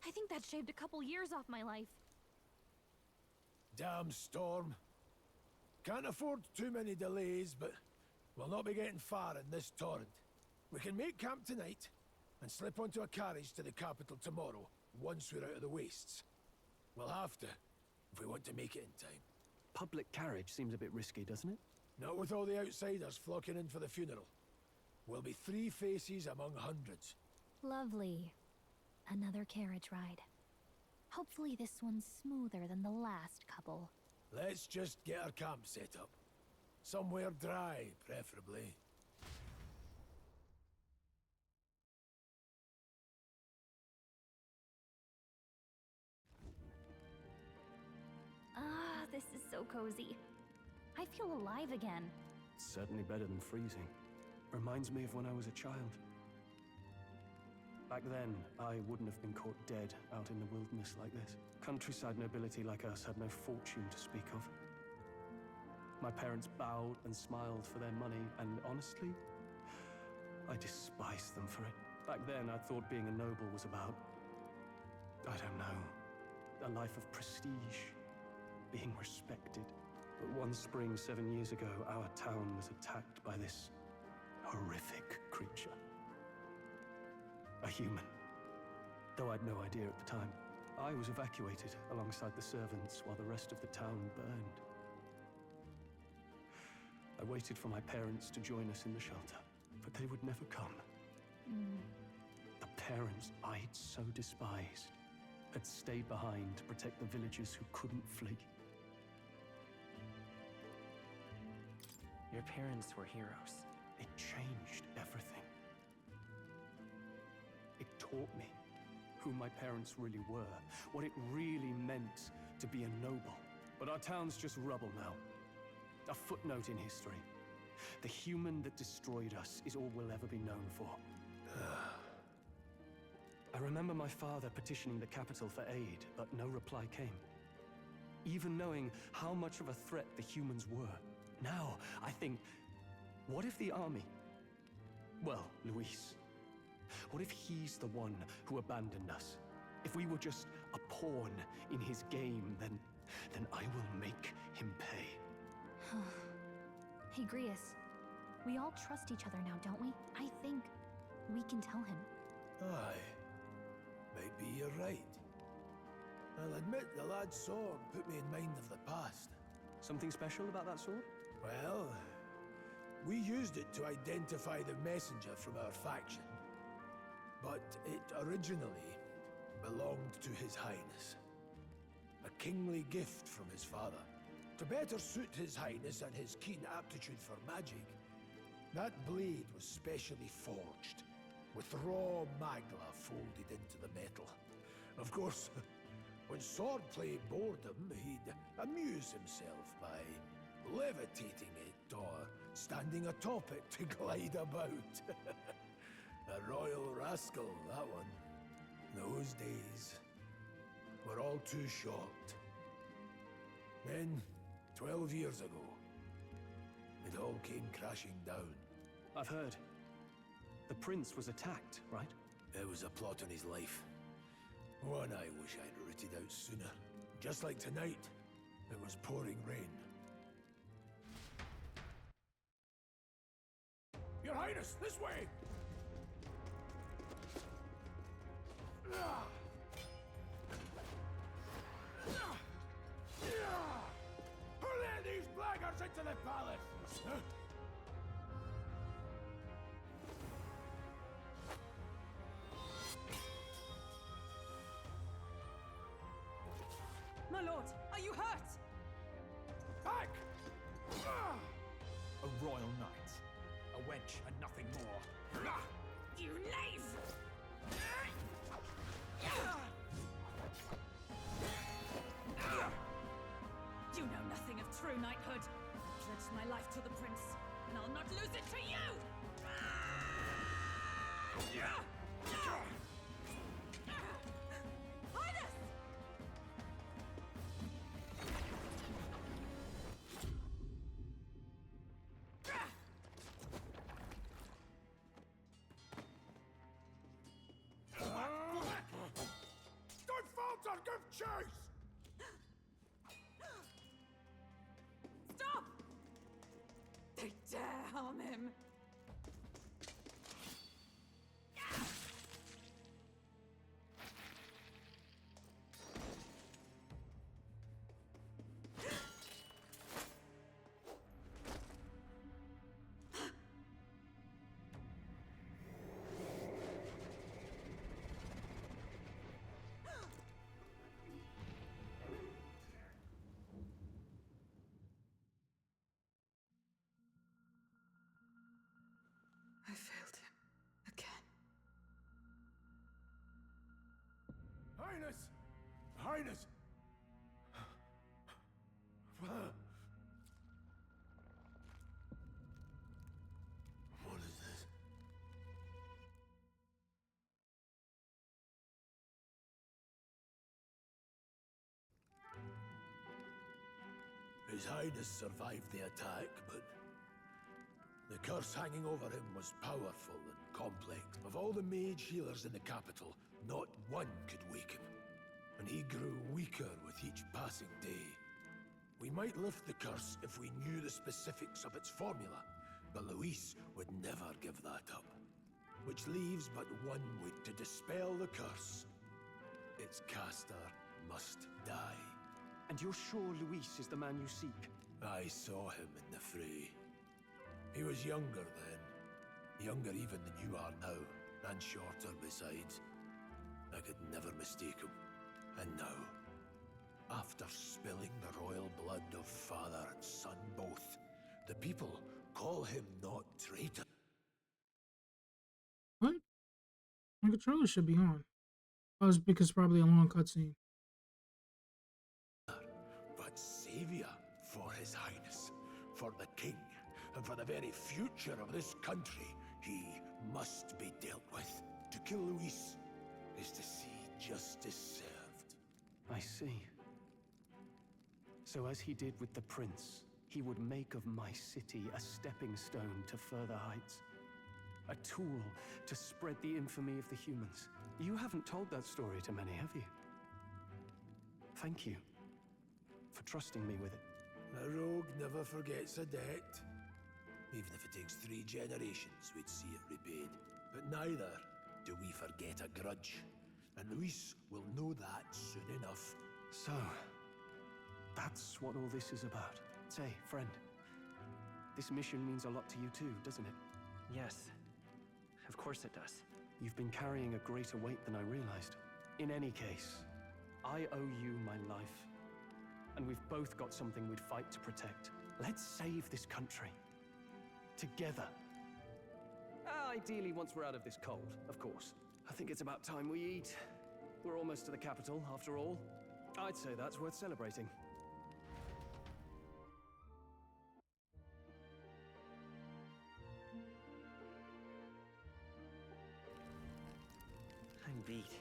I think that shaved a couple years off my life. Damn storm. Can't afford too many delays, but we'll not be getting far in this torrent. We can make camp tonight and slip onto a carriage to the capital tomorrow, once we're out of the wastes. We'll have to, if we want to make it in time. Public carriage seems a bit risky, doesn't it? Not with all the outsiders flocking in for the funeral. We'll be 3 faces among hundreds. Lovely. Another carriage ride. Hopefully this one's smoother than the last couple. Let's just get our camp set up. Somewhere dry, preferably. Ah, this is so cozy. I feel alive again. Certainly better than freezing. Reminds me of when I was a child. Back then, I wouldn't have been caught dead out in the wilderness like this. Countryside nobility like us had no fortune to speak of. My parents bowed and smiled for their money, and honestly, I despised them for it. Back then, I thought being a noble was about, I don't know, a life of prestige, being respected. But one spring 7 years ago, our town was attacked by this horrific creature. A human. Though I'd no idea at the time. I was evacuated alongside the servants while the rest of the town burned. I waited for my parents to join us in the shelter, but they would never come. The parents I'd so despised had stayed behind to protect the villagers who couldn't flee. Your parents were heroes. It changed everything. It taught me who my parents really were, what it really meant to be a noble. But our town's just rubble now. A footnote in history. The human that destroyed us is all we'll ever be known for. I remember my father petitioning the capital for aid, but no reply came. Even knowing how much of a threat the humans were. Now, I think, what if the army? Well, Luis. What if he's the one who abandoned us? If we were just a pawn in his game, then I will make him pay. Hey, Grius. We all trust each other now, don't we? I think we can tell him. Aye. Maybe you're right. I'll admit the lad's sword put me in mind of the past. Something special about that sword? Well, we used it to identify the messenger from our faction. But it originally belonged to His Highness. A kingly gift from his father. To better suit His Highness and his keen aptitude for magic, that blade was specially forged, with raw magla folded into the metal. Of course, when swordplay bored him, he'd amuse himself by levitating it or standing atop it to glide about. A royal rascal, that one. Those days were all too short. Then, 12 years ago, it all came crashing down. I've heard. The prince was attacked, right? There was a plot on his life. One I wish I'd rooted out sooner. Just like tonight, it was pouring rain. Your Highness, this way! Who let these blackguards into the palace? My lord, are you hurt? Back! A royal knight. A wench and nothing more. You knave! You know nothing of true knighthood. I pledged my life to the prince, and I'll not lose it to you! Highness! Don't falter! Give chase! Stop! They dare harm him! I failed him again. Highness! Highness! What is this? His Highness survived the attack, but the curse hanging over him was powerful and complex. Of all the mage healers in the capital, not one could wake him. And he grew weaker with each passing day. We might lift the curse if we knew the specifics of its formula, but Luis would never give that up. Which leaves but one way to dispel the curse. Its caster must die. And you're sure Luis is the man you seek? I saw him in the fray. He was younger then. Younger even than you are now, and shorter besides. I could never mistake him. And now, after spilling the royal blood of father and son both, the people call him not traitor. What? My controller should be on. Oh, it's because probably a long cutscene. But savior for his highness, for the king, and for the very future of this country, he must be dealt with. To kill Luis is to see justice served. I see. So as he did with the prince, he would make of my city a stepping stone to further heights. A tool to spread the infamy of the humans. You haven't told that story to many, have you? Thank you for trusting me with it. A rogue never forgets a debt. Even if it takes 3 generations, we'd see it repaid. But neither do we forget a grudge. And Luis will know that soon enough. So, that's what all this is about. Say, friend, this mission means a lot to you too, doesn't it? Yes, of course it does. You've been carrying a greater weight than I realized. In any case, I owe you my life. And we've both got something we'd fight to protect. Let's save this country. Together. Ideally, once we're out of this cold, of course. I think it's about time we eat. We're almost to the capital, after all. I'd say that's worth celebrating. I'm beat.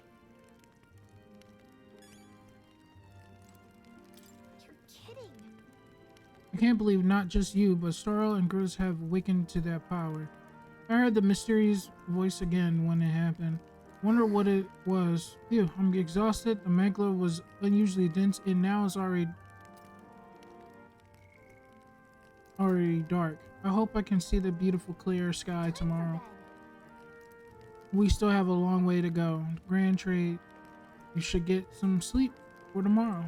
You're kidding. I can't believe not just you, but Sorrel and Grius have awakened to that power. I heard the mysterious voice again when it happened. Wonder what it was. Phew, I'm exhausted. The magla was unusually dense and now it's already dark. I hope I can see the beautiful clear sky tomorrow. We still have a long way to go. Grand trade. You should get some sleep for tomorrow.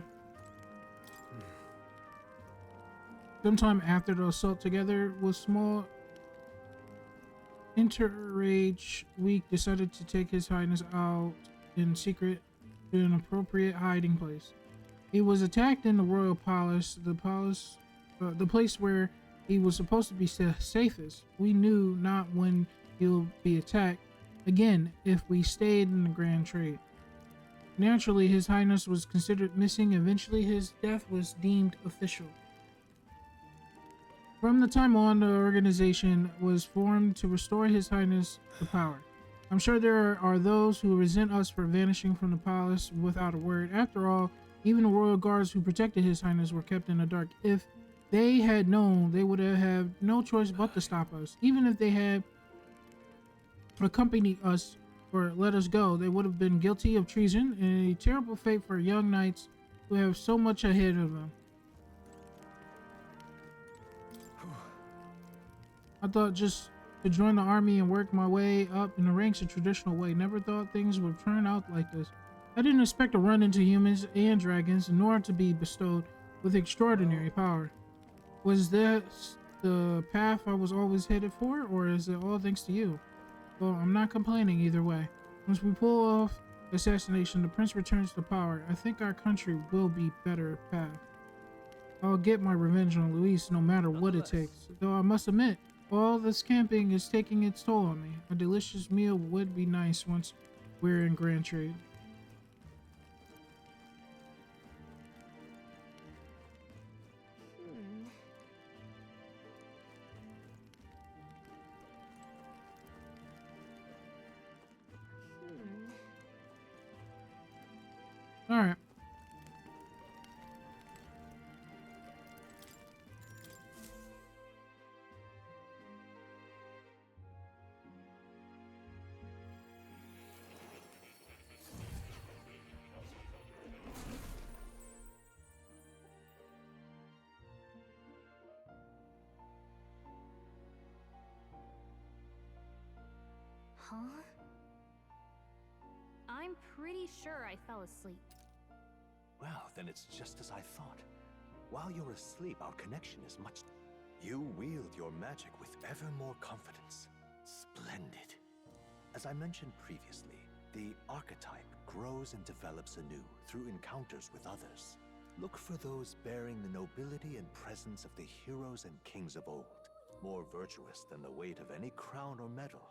Sometime after the assault, together with small Interrage Week decided to take His Highness out in secret to an appropriate hiding place. He was attacked in the royal palace, the place where he was supposed to be safest. We knew not when he'll be attacked again if we stayed in the Grand Trade. Naturally, His Highness was considered missing. Eventually, his death was deemed official. From the time on, the organization was formed to restore His Highness the power. I'm sure there are those who resent us for vanishing from the palace without a word. After all, even the royal guards who protected His Highness were kept in the dark. If they had known, they would have had no choice but to stop us. Even if they had accompanied us or let us go, they would have been guilty of treason and a terrible fate for young knights who have so much ahead of them. I thought just to join the army and work my way up in the ranks a traditional way. Never thought things would turn out like this. I didn't expect to run into humans and dragons, nor to be bestowed with extraordinary power. Was that the path I was always headed for, or is it all thanks to you? Well, I'm not complaining either way. Once we pull off assassination, the prince returns to power. I think our country will be better path. I'll get my revenge on Luis no matter what it takes. Though I must admit, all this camping is taking its toll on me. A delicious meal would be nice once we're in Grand Trade. All right. Huh? I'm pretty sure I fell asleep. Well, then it's just as I thought. While you're asleep, our connection is much... You wield your magic with ever more confidence. Splendid. As I mentioned previously, the archetype grows and develops anew through encounters with others. Look for those bearing the nobility and presence of the heroes and kings of old. More virtuous than the weight of any crown or medal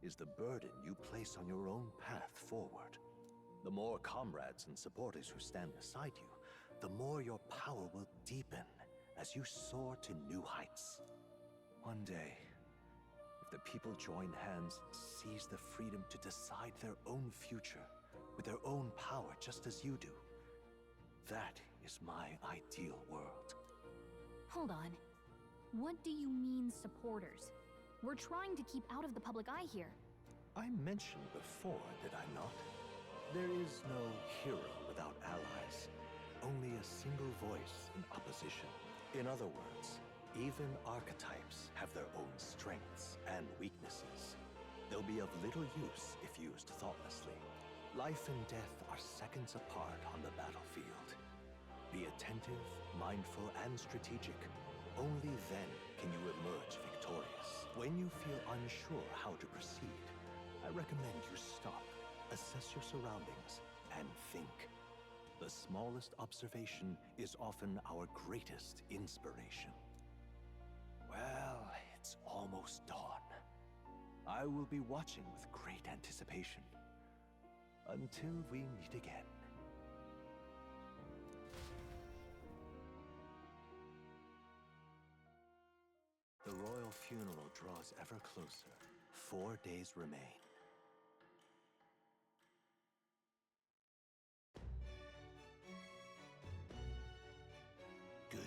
is the burden you place on your own path forward. The more comrades and supporters who stand beside you, the more your power will deepen as you soar to new heights. One day, if the people join hands and seize the freedom to decide their own future with their own power just as you do, that is my ideal world. Hold on. What do you mean, supporters? We're trying to keep out of the public eye here. I mentioned before, did I not? There is no hero without allies, only a single voice in opposition. In other words, even archetypes have their own strengths and weaknesses. They'll be of little use if used thoughtlessly. Life and death are seconds apart on the battlefield. Be attentive, mindful, and strategic. Only then can you emerge victorious. When you feel unsure how to proceed, I recommend you stop, assess your surroundings, and think. The smallest observation is often our greatest inspiration. Well, it's almost dawn. I will be watching with great anticipation. Until we meet again. The royal funeral draws ever closer. 4 days remain. Good.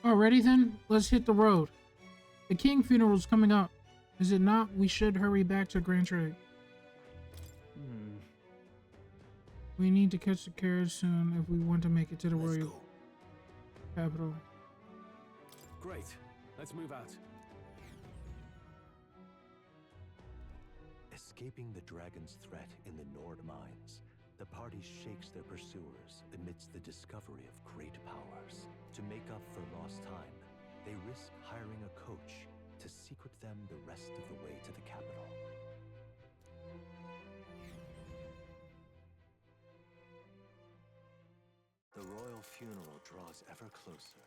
Alrighty then, let's hit the road. The king funeral's coming up. Is it not? We should hurry back to Grand Trade. We need to catch the carriage soon if we want to make it to the Let's royal go. capital. Great. Let's move out. Escaping the dragon's threat in the Nord mines, the party shakes their pursuers amidst the discovery of great powers. To make up for lost time, they risk hiring a coach to secret them the rest of the way to the capital. The royal funeral draws ever closer.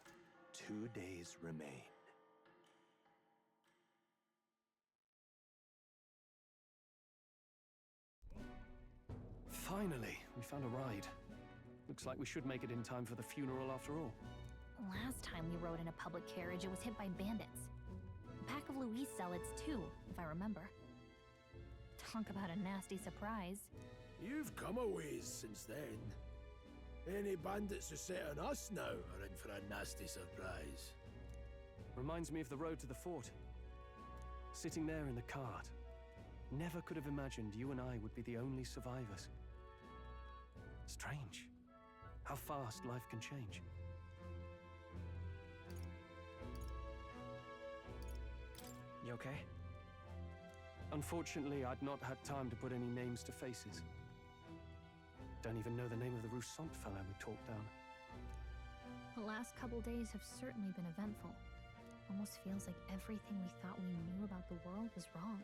2 days remain. Finally, we found a ride. Looks like we should make it in time for the funeral after all. Last time we rode in a public carriage, it was hit by bandits. A pack of Louis zealots too, if I remember. Talk about a nasty surprise. You've come a ways since then. Any bandits who set on us now are in for a nasty surprise. Reminds me of the road to the fort. Sitting there in the cart. Never could have imagined you and I would be the only survivors. Strange. How fast life can change. You okay? Unfortunately, I'd not had time to put any names to faces. Don't even know the name of the Roussant fellow we talked down. The last couple days have certainly been eventful. Almost feels like everything we thought we knew about the world was wrong.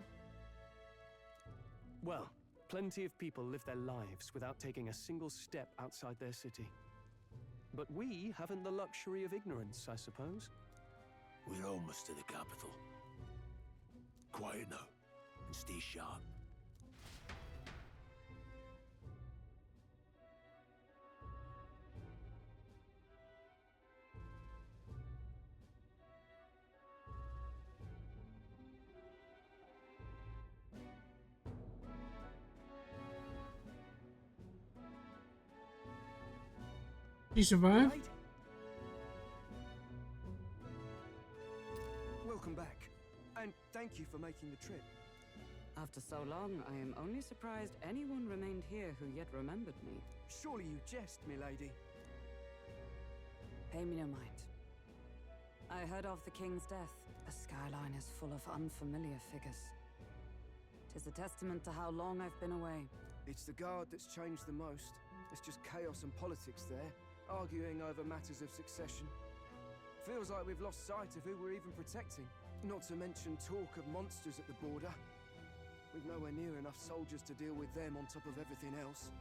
Well, plenty of people live their lives without taking a single step outside their city. But we haven't the luxury of ignorance, I suppose. We're almost to the capital. Quiet now, and stay sharp. You survived? Right? Welcome back, and thank you for making the trip. After so long, I am only surprised anyone remained here who yet remembered me. Surely you jest, milady. Pay me no mind. I heard of the king's death. The skyline is full of unfamiliar figures. 'Tis a testament to how long I've been away. It's the guard that's changed the most. It's just chaos and politics there, arguing over matters of succession. Feels like we've lost sight of who we're even protecting. Not to mention talk of monsters at the border. We've nowhere near enough soldiers to deal with them on top of everything else.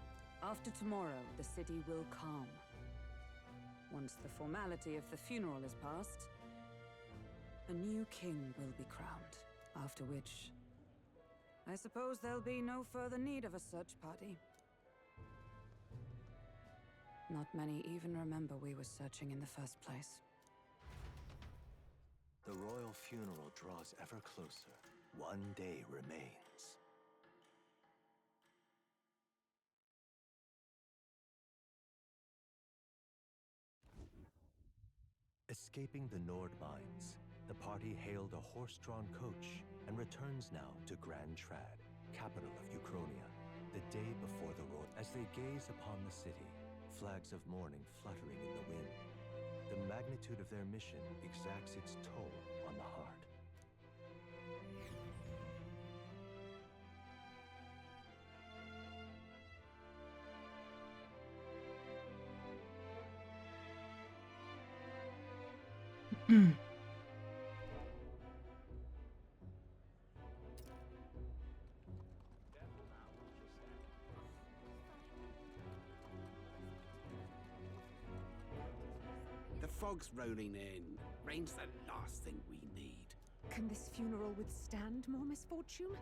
After tomorrow, the city will calm. Once the formality of the funeral is past, a new king will be crowned. After which, I suppose there'll be no further need of a search party. Not many even remember we were searching in the first place. The royal funeral draws ever closer. 1 day remains. Escaping the Nord mines, the party hailed a horse-drawn coach and returns now to Grand Trad, capital of Uchronia, the day before the royal. As they gaze upon the city, flags of mourning fluttering in the wind, the magnitude of their mission exacts its toll on the heart. The fog's rolling in. Rain's the last thing we need. Can this funeral withstand more misfortune?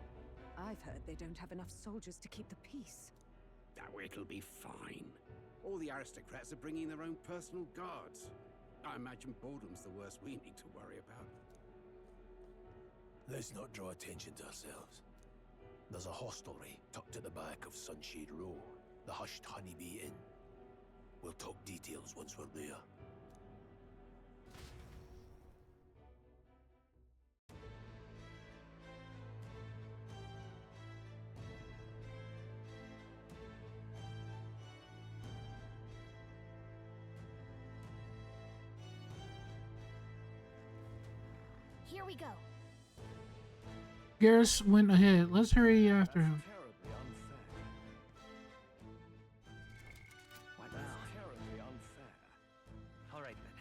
I've heard they don't have enough soldiers to keep the peace. Oh, it'll be fine. All the aristocrats are bringing their own personal guards. I imagine boredom's the worst we need to worry about. Let's not draw attention to ourselves. There's a hostelry tucked at the back of Sunshade Row, the Hushed Honeybee Inn. We'll talk details once we're there. Here we go. Garrus went ahead. Let's hurry after him. Terribly unfair. Why, that's terribly unfair. All right then.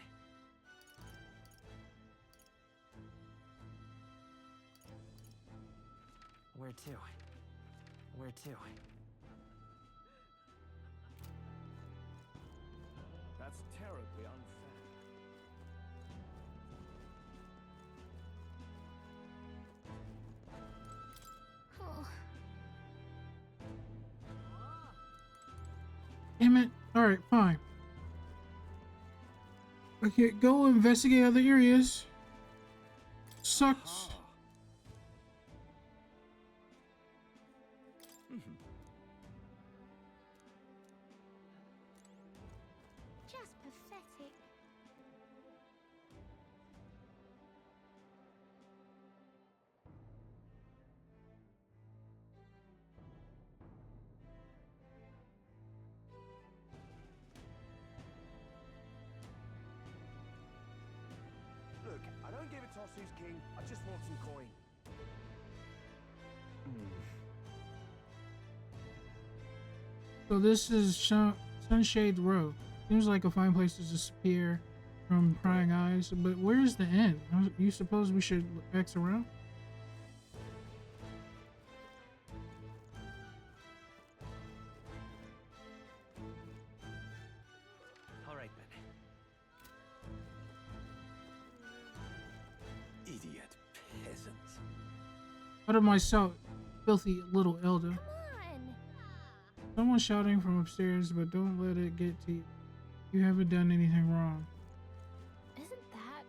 Where to? Where to? That's terribly unfair. Oh, Damn it. Alright, fine. Okay, go investigate other areas. Sucks. just pathetic. Look, I don't give a toss who's king. I just want some coin. So this is Sunshade Road. Seems like a fine place to disappear from prying eyes, but where's the end? You suppose we should X around? All right then. Idiot peasants. Out of my sight, filthy little elder. Come on. Someone's shouting from upstairs, but don't let it get to you. You haven't done anything wrong. Isn't that...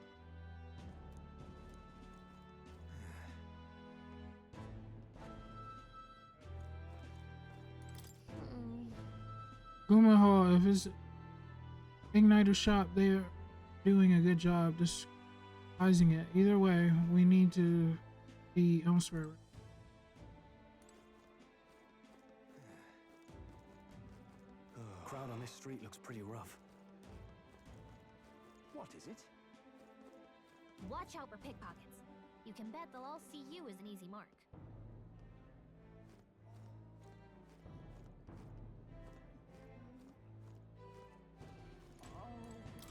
Guma Hall, if it's Igniter shop, they're doing a good job disguising it. Either way, we need to be elsewhere. Crowd on this street looks pretty rough. What is it? Watch out for pickpockets. You can bet they'll all see you as an easy mark.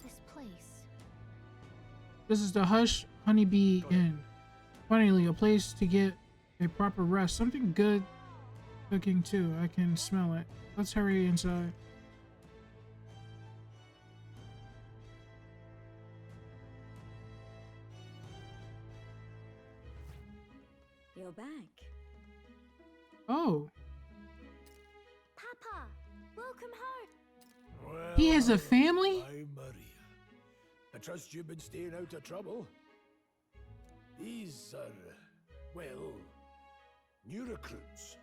This place. This is the Hush Honeybee Inn. Finally, a place to get a proper rest. Something good cooking too. I can smell it. Let's hurry inside. You're back. Oh, Papa, welcome home. Well, he has a family? I'm Maria. I trust you've been staying out of trouble. These are, well, new recruits.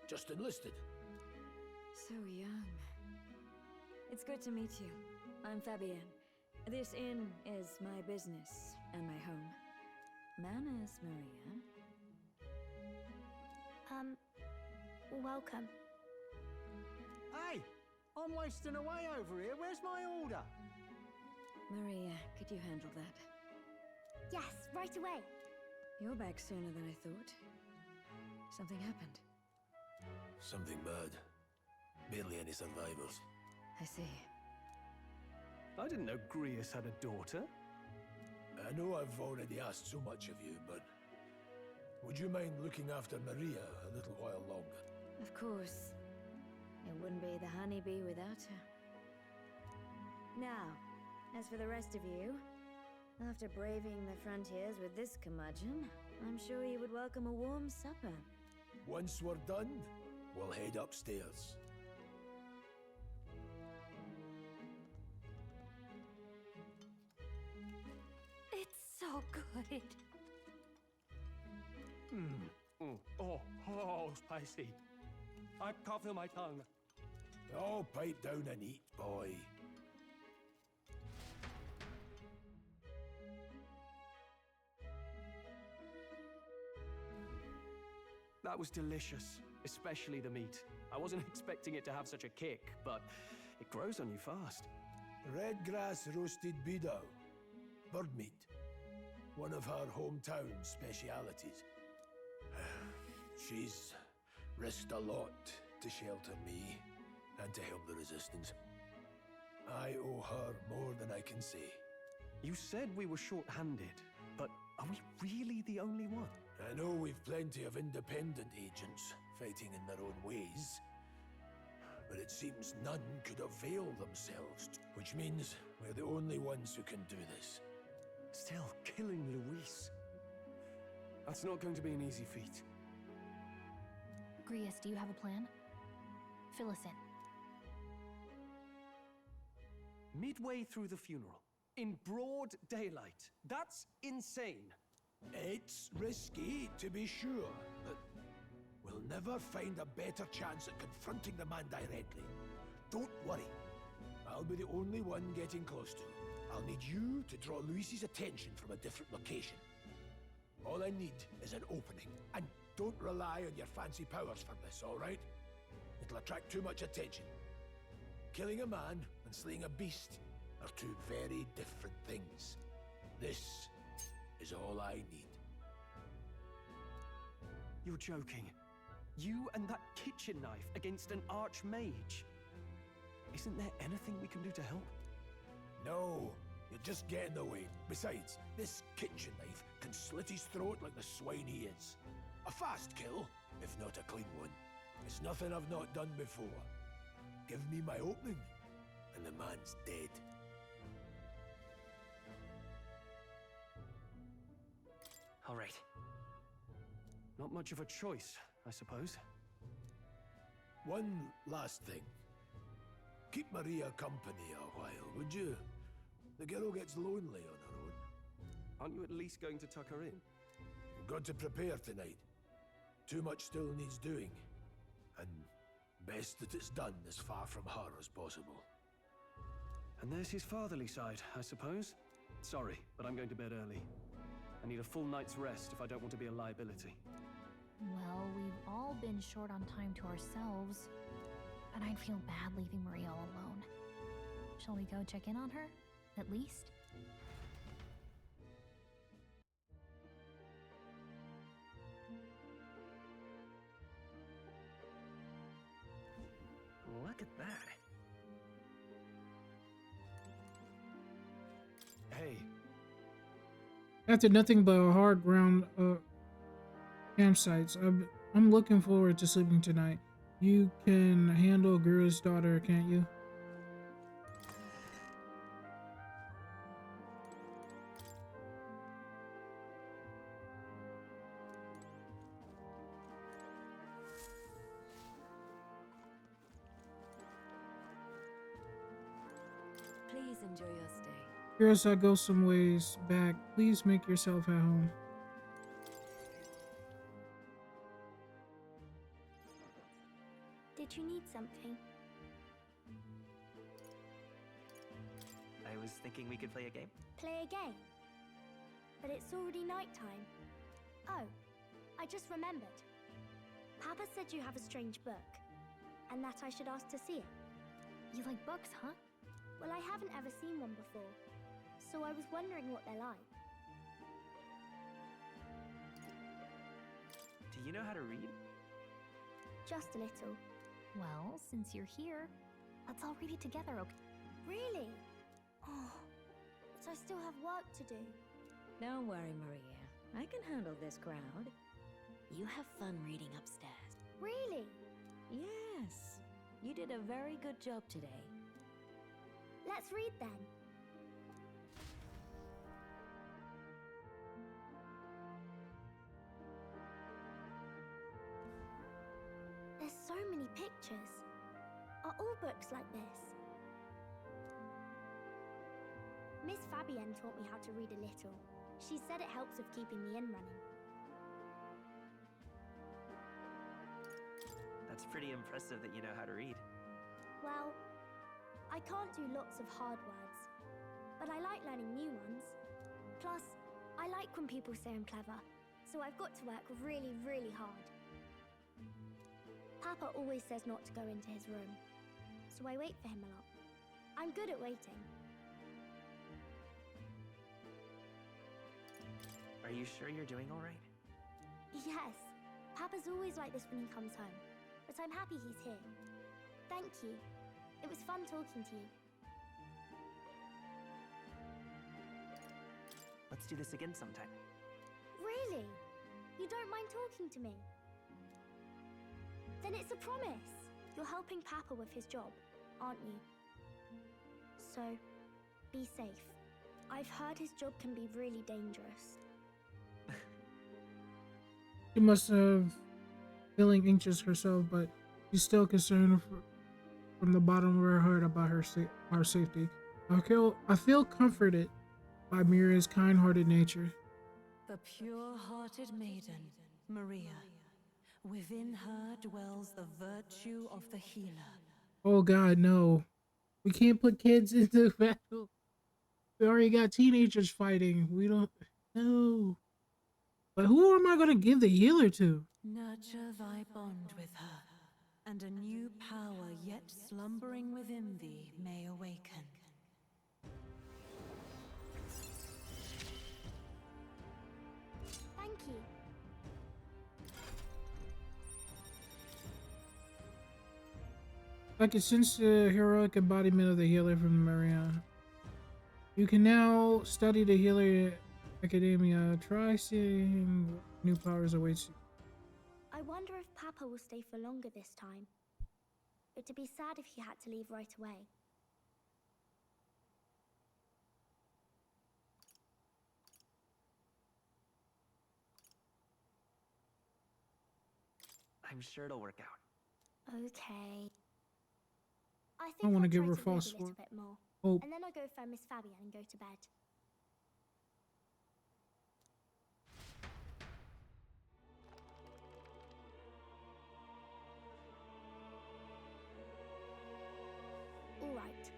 Just enlisted. So young. It's good to meet you. I'm Fabienne. This inn is my business and my home. Manners, Maria. Welcome. Hey, I'm wasting away over here. Where's my order? Maria, could you handle that? Yes, right away. You're back sooner than I thought. Something happened. Something bad. Barely any survivors. I see. I didn't know Grius had a daughter. I know I've already asked so much of you, but would you mind looking after Maria a little while longer? Of course. It wouldn't be the honeybee without her. Now, as for the rest of you, after braving the frontiers with this curmudgeon, I'm sure you would welcome a warm supper. Once we're done, we'll head upstairs. It's so good. Oh, spicy. I can't feel my tongue. Oh, pipe down and eat, boy. That was delicious, especially the meat. I wasn't expecting it to have such a kick, but it grows on you fast. Red grass roasted bidao. Bird meat. one of her hometown specialities. She's risked a lot to shelter me and to help the Resistance. I owe her more than I can say. You said we were short-handed, but are we really the only one? I know we've plenty of independent agents fighting in their own ways, but it seems none could avail themselves, which means we're the only ones who can do this. Still, killing Luis. That's not going to be an easy feat. Grius, do you have a plan? Fill us in. Midway through the funeral, in broad daylight. That's insane. It's risky, to be sure, but we'll never find a better chance at confronting the man directly. Don't worry. I'll be the only one getting close to him. I'll need you to draw Luis's attention from a different location. All I need is an opening, and don't rely on your fancy powers for this, all right? It'll attract too much attention. Killing a man and slaying a beast are two very different things. This is all I need. You're joking. You and that kitchen knife against an archmage. Isn't there anything we can do to help? No, you'll just get in the way. Besides, this kitchen knife can slit his throat like the swine he is. A fast kill, if not a clean one. It's nothing I've not done before. Give me my opening, and the man's dead. All right. Not much of a choice, I suppose. One last thing. Keep Maria company a while, would you? The girl gets lonely on her own. Aren't you at least going to tuck her in? We've got to prepare tonight. Too much still needs doing. And best that it's done as far from her as possible. And there's his fatherly side, I suppose. Sorry, but I'm going to bed early. I need a full night's rest if I don't want to be a liability. Well, we've all been short on time to ourselves, and I'd feel bad leaving Maria all alone. Shall we go check in on her, at least? Look at that. Hey. After nothing but a hard ground campsites, I'm looking forward to sleeping tonight. You can handle Grius' daughter, can't you? Please enjoy your stay. Grius, I go some ways back. Please make yourself at home. Did you need something? I was thinking we could play a game. Play a game? But it's already nighttime. Oh, I just remembered. Papa said you have a strange book, and that I should ask to see it. You like books, huh? Well, I haven't ever seen one before, so I was wondering what they're like. Do you know how to read? Just a little. Well, since you're here, let's all read it together, okay? Really? Oh, but I still have work to do. Don't worry, Maria. I can handle this crowd. You have fun reading upstairs. Really? Yes. You did a very good job today. Let's read then. There's so many pictures. Are all books like this? Miss Fabienne taught me how to read a little. She said it helps with keeping the inn running. That's pretty impressive that you know how to read. Well, I can't do lots of hard words, but I like learning new ones. Plus, I like when people say I'm clever, so I've got to work really, really hard. Papa always says not to go into his room, so I wait for him a lot. I'm good at waiting. Are you sure you're doing all right? Yes, Papa's always like this when he comes home, but I'm happy he's here. Thank you. It was fun talking to you. Let's do this again sometime. Really? You don't mind talking to me? Then it's a promise. You're helping Papa with his job, aren't you? So, be safe. I've heard his job can be really dangerous. She must have feeling anxious herself, but she's still concerned from the bottom of her heart about our safety. I feel comforted by Miria's kind-hearted nature. The pure-hearted maiden, Maria. Within her dwells the virtue of the healer. Oh God, no. We can't put kids into battle. We already got teenagers fighting. We don't... No. But who am I going to give the healer to? Nurture thy bond with her, and a new power yet slumbering within thee may awaken. Thank you. I can sense the heroic embodiment of the healer from Maria. You can now study the healer Academia. Try seeing what new powers awaits you. I wonder if Papa will stay for longer this time. It'd be sad if he had to leave right away. I'm sure it'll work out. Okay. I I think want to I'll give try her to read false a little hope. bit more. Hope. And then I'll go find Miss Fabian and go to bed. Alright.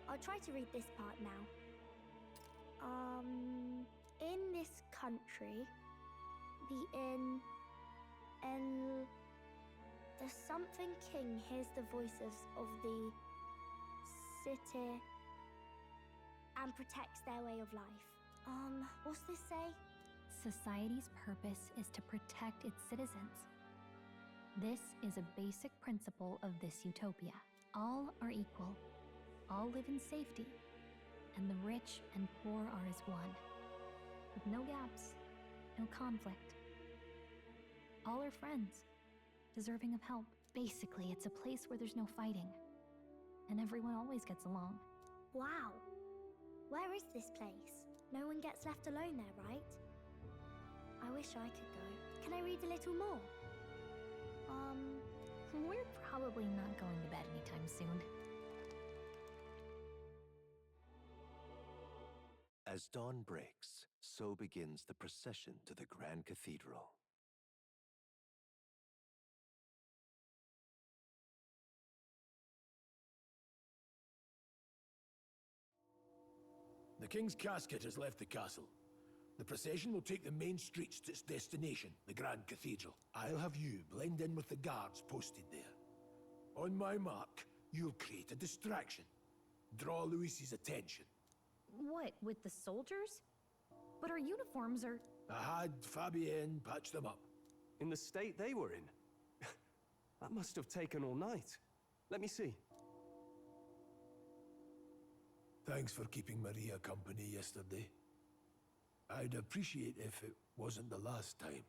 I'll try to read this part now. In this country, the something king hears the voices of the city and protects their way of life. What's this say? Society's purpose is to protect its citizens. This is a basic principle of this utopia. All are equal, all live in safety, and the rich and poor are as one, with no gaps, no conflict. All are friends, deserving of help. Basically, it's a place where there's no fighting, and everyone always gets along. Wow. Where is this place? No one gets left alone there, right? I wish I could go. Can I read a little more? We're probably not going to bed anytime soon. As dawn breaks, so begins the procession to the Grand Cathedral. The King's casket has left the castle. The procession will take the main streets to its destination, the Grand Cathedral. I'll have you blend in with the guards posted there. On my mark, you'll create a distraction. Draw Louis's attention. What, with the soldiers? But our uniforms are... I had Fabienne patch them up. In the state they were in? That must have taken all night. Let me see. Thanks for keeping Maria company yesterday. I'd appreciate if it wasn't the last time.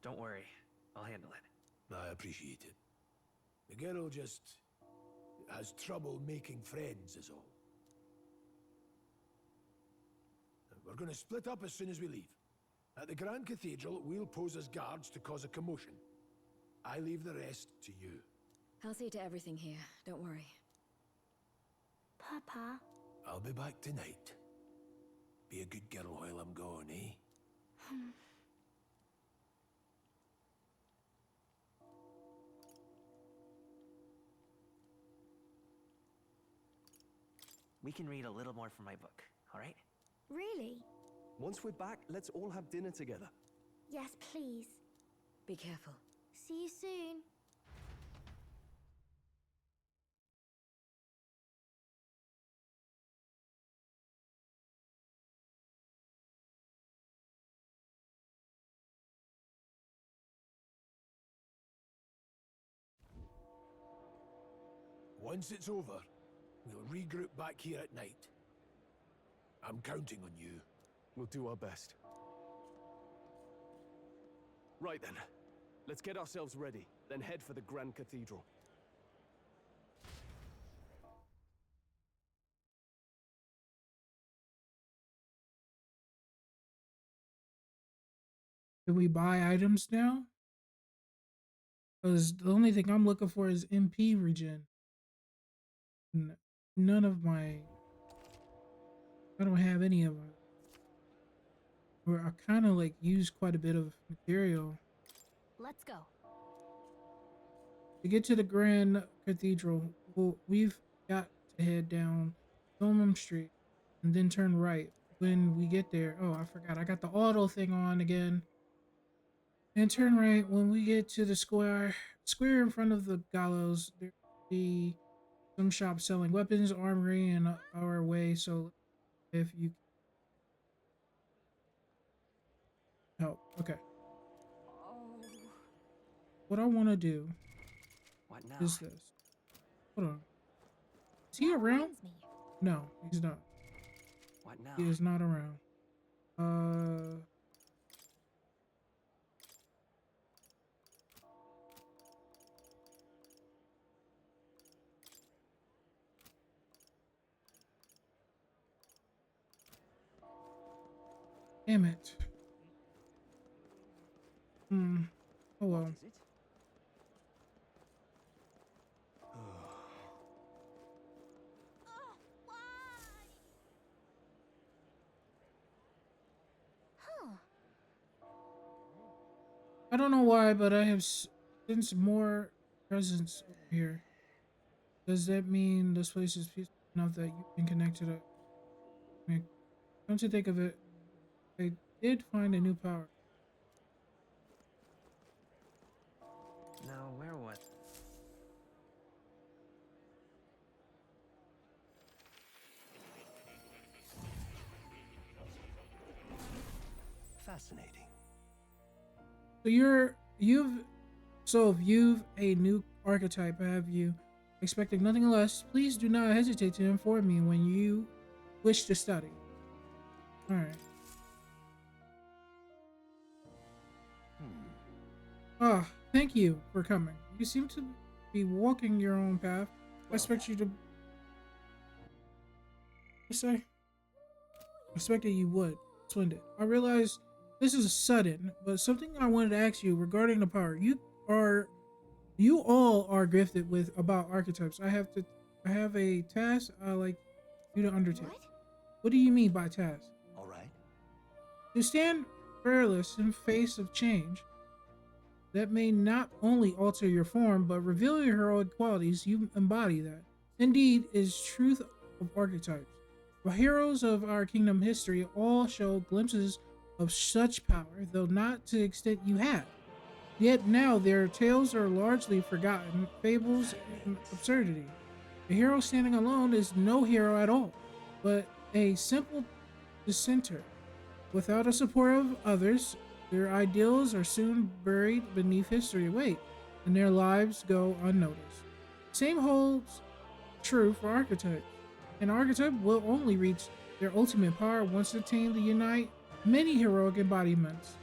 Don't worry, I'll handle it. I appreciate it. The girl just has trouble making friends is all. We're going to split up as soon as we leave. At the Grand Cathedral, we'll pose as guards to cause a commotion. I leave the rest to you. I'll see to everything here, don't worry. Papa? I'll be back tonight. Be a good girl while I'm gone, eh? We can read a little more from my book, all right? Really? Once we're back, let's all have dinner together. Yes, please. Be careful. See you soon. Once it's over, we'll regroup back here at night. I'm counting on you. We'll do our best. Right then. Let's get ourselves ready, then head for the Grand Cathedral. Do we buy items now? Because the only thing I'm looking for is MP regen. None of my... I don't have any of them. Or I kind of like use quite a bit of material. Let's go. To get to the Grand Cathedral, we've got to head down Thomham Street and then turn right. When we get there, oh, I forgot. I got the auto thing on again. And turn right when we get to the square in front of the gallows. There will be some shops selling weapons, armory, and our way. So if you help, okay. What I want to do is this. Hold on. Is he around? No, he's not. What now? He is not around. Damn it. Oh well. I don't know why, but I have sensed more presence over here. Does that mean this place is peaceful enough that you can connect to the... I mean, come to think of it, I did find a new power. Now, where was... Fascinating. So you've a new archetype, have you? Expecting nothing less, please do not hesitate to inform me when you wish to study. Alright. Ah, thank you for coming. You seem to be walking your own path. I expect you to... I expected you would. Splendid. I realize this is sudden, but something I wanted to ask you regarding the power. You all are gifted with about archetypes. I have a task I like you to undertake. What do you mean by task? All right. To stand fearless in face of change that may not only alter your form, but reveal your heroic qualities. You embody that. Indeed, is truth of archetypes. The heroes of our kingdom history all show glimpses of such power, though not to the extent you have. Yet now their tales are largely forgotten, fables and absurdity. A hero standing alone is no hero at all, but a simple dissenter. Without the support of others, their ideals are soon buried beneath history weight, and their lives go unnoticed. Same holds true for archetypes. An archetype will only reach their ultimate power once attained to unite many heroic embodiments.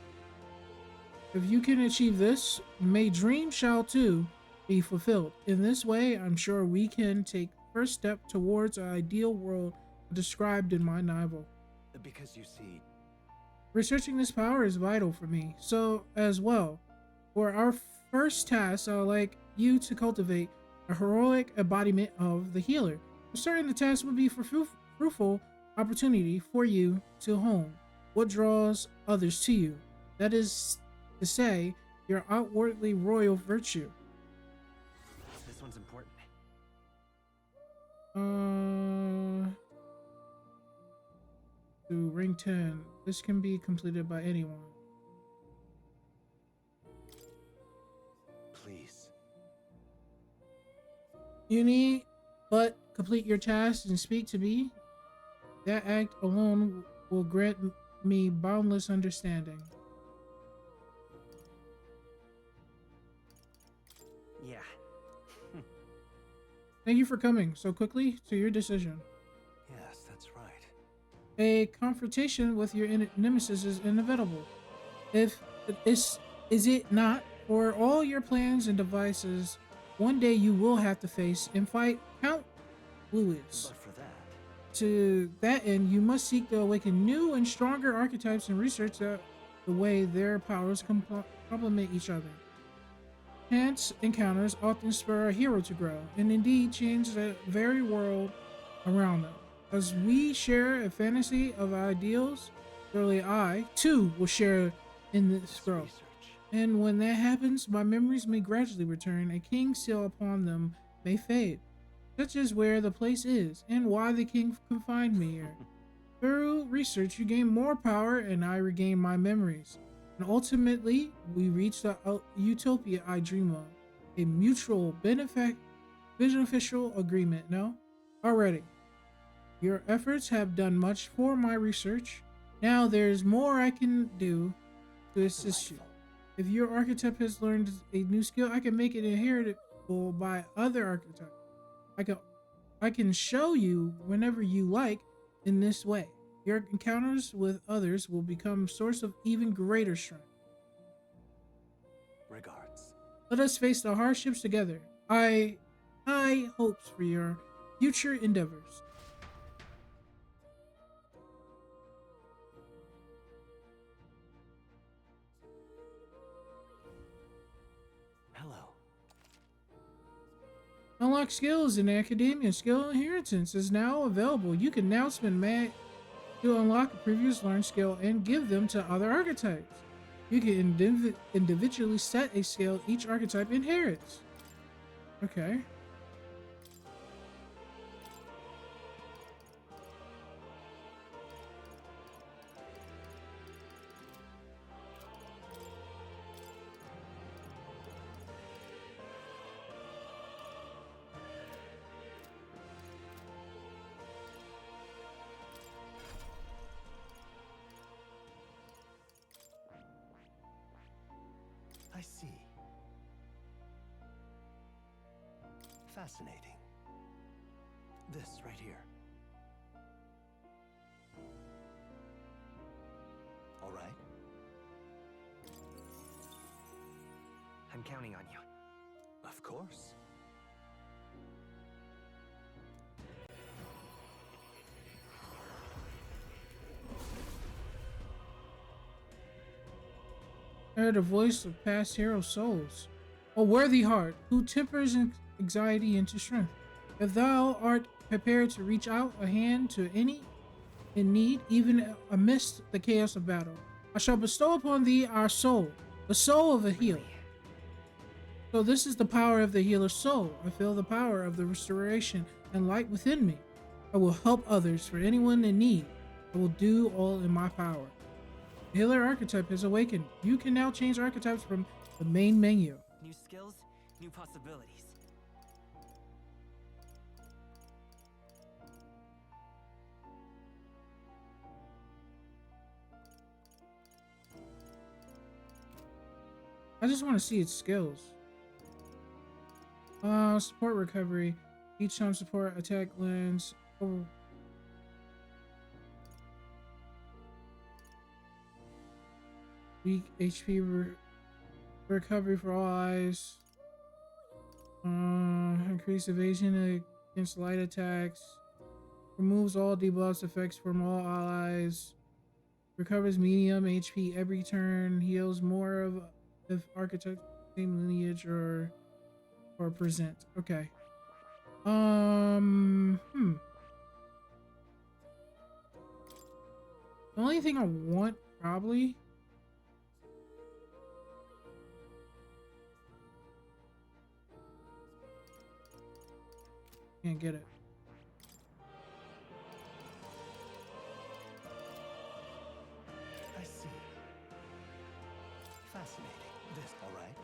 If you can achieve this, may dreams shall too be fulfilled. In this way, I'm sure we can take first step towards an ideal world described in my novel. Because you see, researching this power is vital for me, so as well. For our first task, I would like you to cultivate a heroic embodiment of the healer. I'm certain the task would be for fruitful opportunity for you to hone what draws others to you. That is to say, your outwardly royal virtue. This one's important. To ring 10. This can be completed by anyone. Please. You need but complete your task and speak to me. That act alone will grant me boundless understanding. Yeah. Thank you for coming so quickly to your decision. Yes, that's right. A confrontation with your nemesis is inevitable. If is it not? For all your plans and devices, one day you will have to face and fight Count Louis. But for that, To that end, you must seek to awaken new and stronger archetypes and research the way their powers complement each other. Chance encounters often spur a hero to grow, and indeed change the very world around them. As we share a fantasy of ideals, surely I, too, will share in this growth. And when that happens, my memories may gradually return, a king's seal upon them may fade, such as where the place is, and why the king confined me here. Through research, you gain more power, and I regain my memories. And ultimately, we reach the utopia I dream of. A mutual beneficial agreement, no? Already. Your efforts have done much for my research. Now there's more I can do to assist you. If your archetype has learned a new skill, I can make it inheritable by other archetypes. I can show you whenever you like in this way. Your encounters with others will become a source of even greater strength. Regards. Let us face the hardships together. I high hopes for your future endeavors. Hello. Unlock skills in Academia. Skill inheritance is now available. You can now spend mag to unlock a previous learned skill and give them to other archetypes. You can individually set a skill each archetype inherits. Okay. I see. Fascinating. This right here. All right. I'm counting on you. Of course. I heard the voice of past hero souls. A worthy heart, who tempers anxiety into strength. If thou art prepared to reach out a hand to any in need, even amidst the chaos of battle, I shall bestow upon thee our soul, the soul of a healer. So this is the power of the healer's soul. I feel the power of the restoration and light within me. I will help others for anyone in need. I will do all in my power. The healer archetype has awakened. You can now change archetypes from the main menu. New skills, new possibilities. I just want to see its skills. Support recovery. Each time support attack lands. Oh. Weak HP recovery for all eyes. Increase evasion against light attacks. Removes all debuffs effects from all allies. Recovers medium HP every turn. Heals more of if archetype same lineage or present. Okay. The only thing I want probably can't get it. I see. Fascinating. This, all right?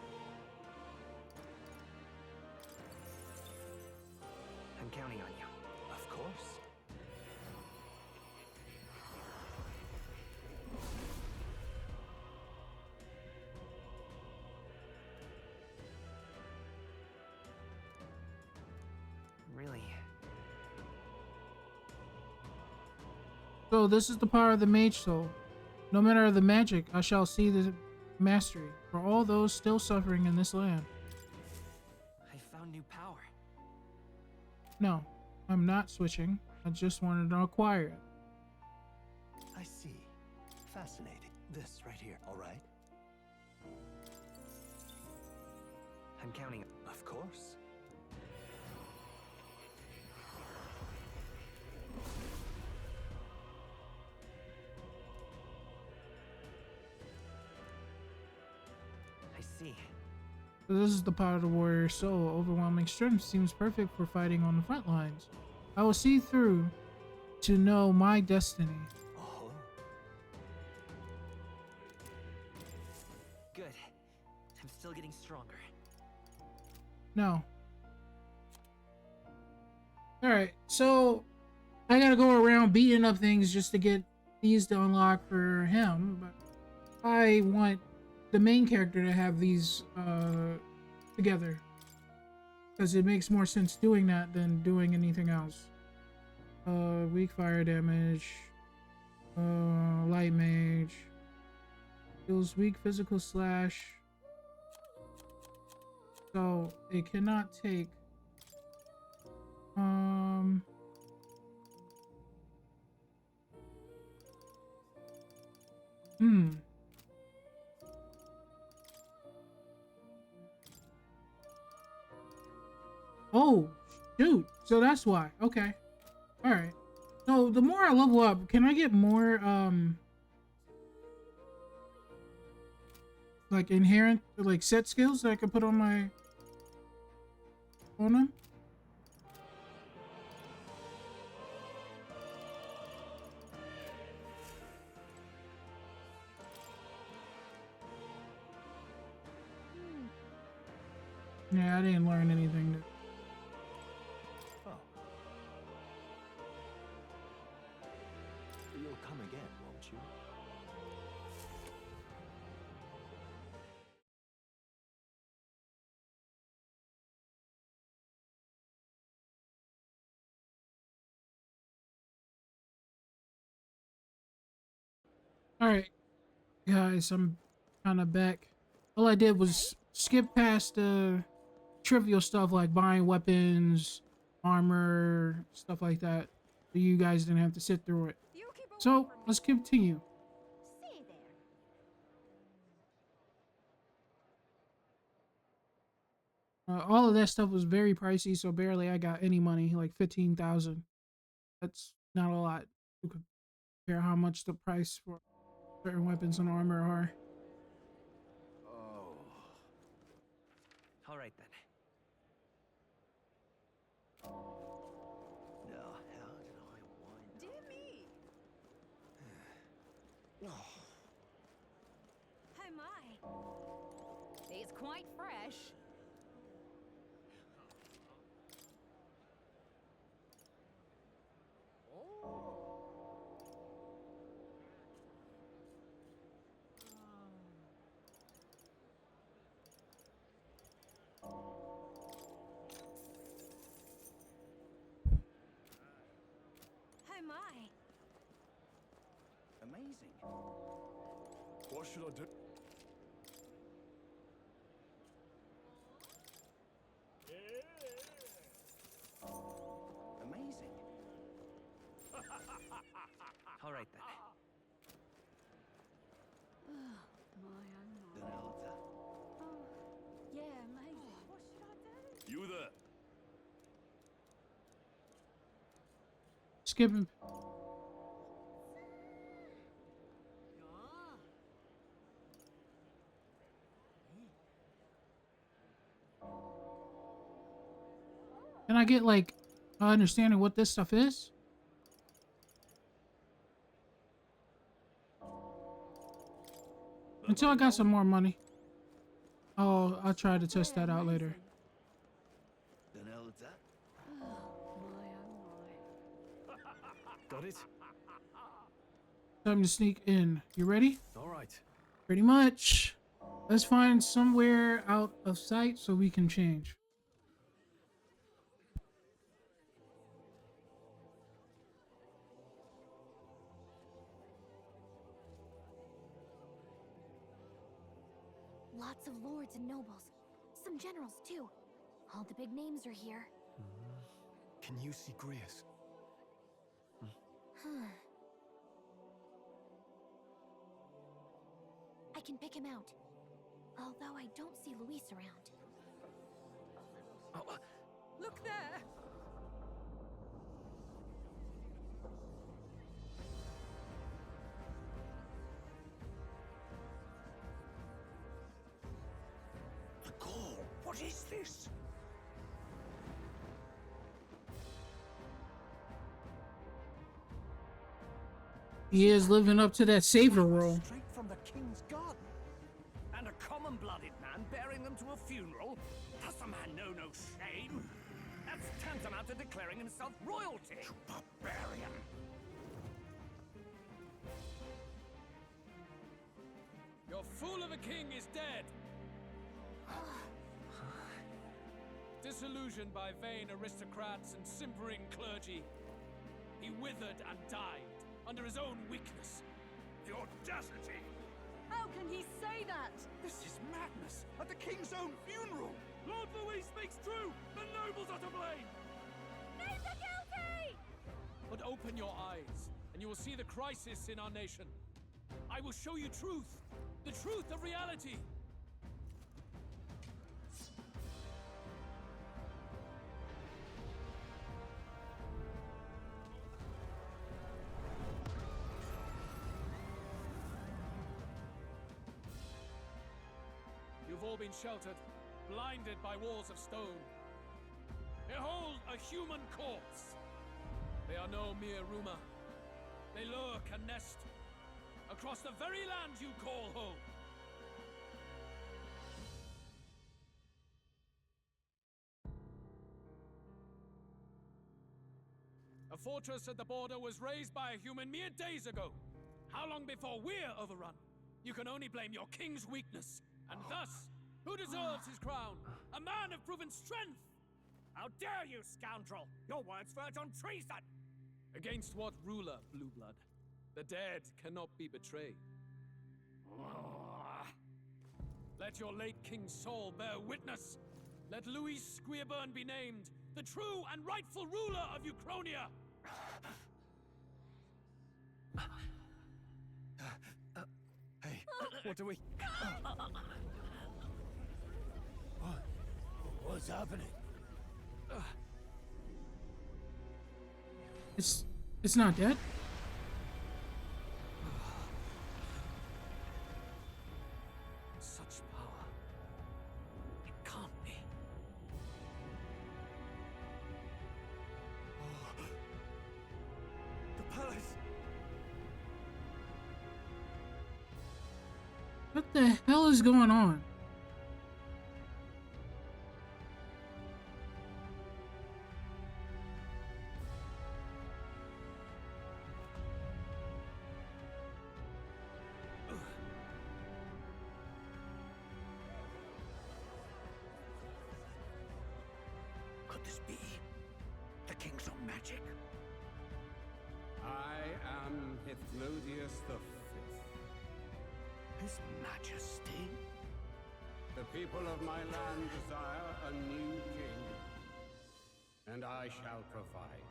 I'm counting on you. Of course. So this is the power of the mage soul. No matter the magic, I shall see the mastery for all those still suffering in this land. I found new power. No, I'm not switching. I just wanted to acquire it. I see. Fascinating. This right here, all right? I'm counting. Of course. I see. So this is the power of the warrior soul. Overwhelming strength seems perfect for fighting on the front lines. I will see through to know my destiny. Oh. Good. I'm still getting stronger. No. Alright, so I gotta go around beating up things just to get these to unlock for him, but I want the main character to have these together. Because it makes more sense doing that than doing anything else. Weak fire damage. Light mage. Deals weak physical slash. So it cannot take Oh, shoot. So that's why. Okay. Alright. So the more I level up, can I get more like inherent like set skills that I can put on my on him? Yeah, I didn't learn anything new. Oh. You'll come again, won't you? Alright, guys, I'm kind of back. All I did was skip past the trivial stuff like buying weapons, armor, stuff like that. So you guys didn't have to sit through it. So, let's continue. All of that stuff was very pricey, so barely I got any money, like 15,000. That's not a lot to compare how much the price for certain weapons and armor are. Oh. All right then. Now, how did I wind Dear me! Oh. Oh my! It's quite fresh. Oh my! Amazing. What should I do? Amazing. All right then. Donelda. Yeah, amazing. What should I do? You there? Skipping. Can I get like understanding what this stuff is? Until I got some more money. Oh, I'll try to test that out later. Donelda. Got it? Time to sneak in. You ready? All right. Pretty much. Let's find somewhere out of sight so we can change. Lots of lords and nobles. Some generals, too. All the big names are here. Can you see Grius? I can pick him out. Although I don't see Luis around. Oh, look there! The call! What is this? He is living up to that savior role. Straight from the king's garden. And a common-blooded man bearing them to a funeral? Does the man know no shame? That's tantamount to declaring himself royalty. You barbarian! Your fool of a king is dead. Disillusioned by vain aristocrats and simpering clergy, he withered and died under his own weakness. The audacity! How can he say that? This is madness! At the king's own funeral! Lord Louis speaks true! The nobles are to blame! Names are guilty! But open your eyes, and you will see the crisis in our nation. I will show you truth, the truth of reality. You've all been sheltered, blinded by walls of stone. Behold a human corpse! They are no mere rumor. They lurk and nest across the very land you call home. A fortress at the border was raised by a human mere days ago. How long before we're overrun? You can only blame your king's weakness. And thus, who deserves his crown? A man of proven strength! How dare you, scoundrel! Your words verge on treason! Against what ruler, Blue Blood? The dead cannot be betrayed. Let your late king's soul bear witness. Let Louis Squeerburn be named the true and rightful ruler of Uchronia. Hey, what do we... What's happening? It's not dead. Such power. It can't be. The palace! What the hell is going on? Could this be the king's own magic? I am Hithlodius the His Majesty? The people of my land desire a new king, and I shall provide.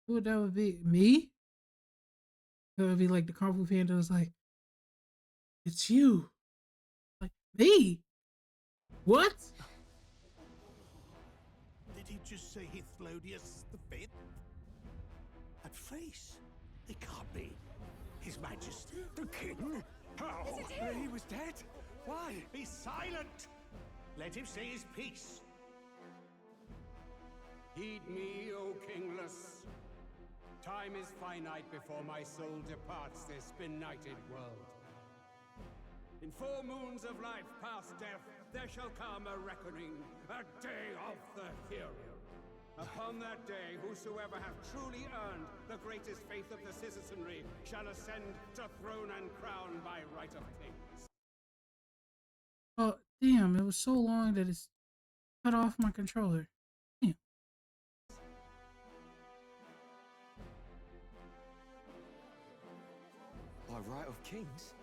Who that would be? Me? That would be like the Kung Fu Panda was like, it's you. Like, me? What? Did he just say Hithlodius the Fifth? That face, it can't be. His Majesty, the King? How? He was dead? Why? Be silent! Let him say his piece. Heed me, O kingless. Time is finite before my soul departs this benighted world. In 4 moons of life past death, there shall come a reckoning, a day of the hero. Upon that day, whosoever hath truly earned the greatest faith of the citizenry shall ascend to throne and crown by right of kings. Oh, damn, it was so long that it's cut off my controller. Damn. right of kings?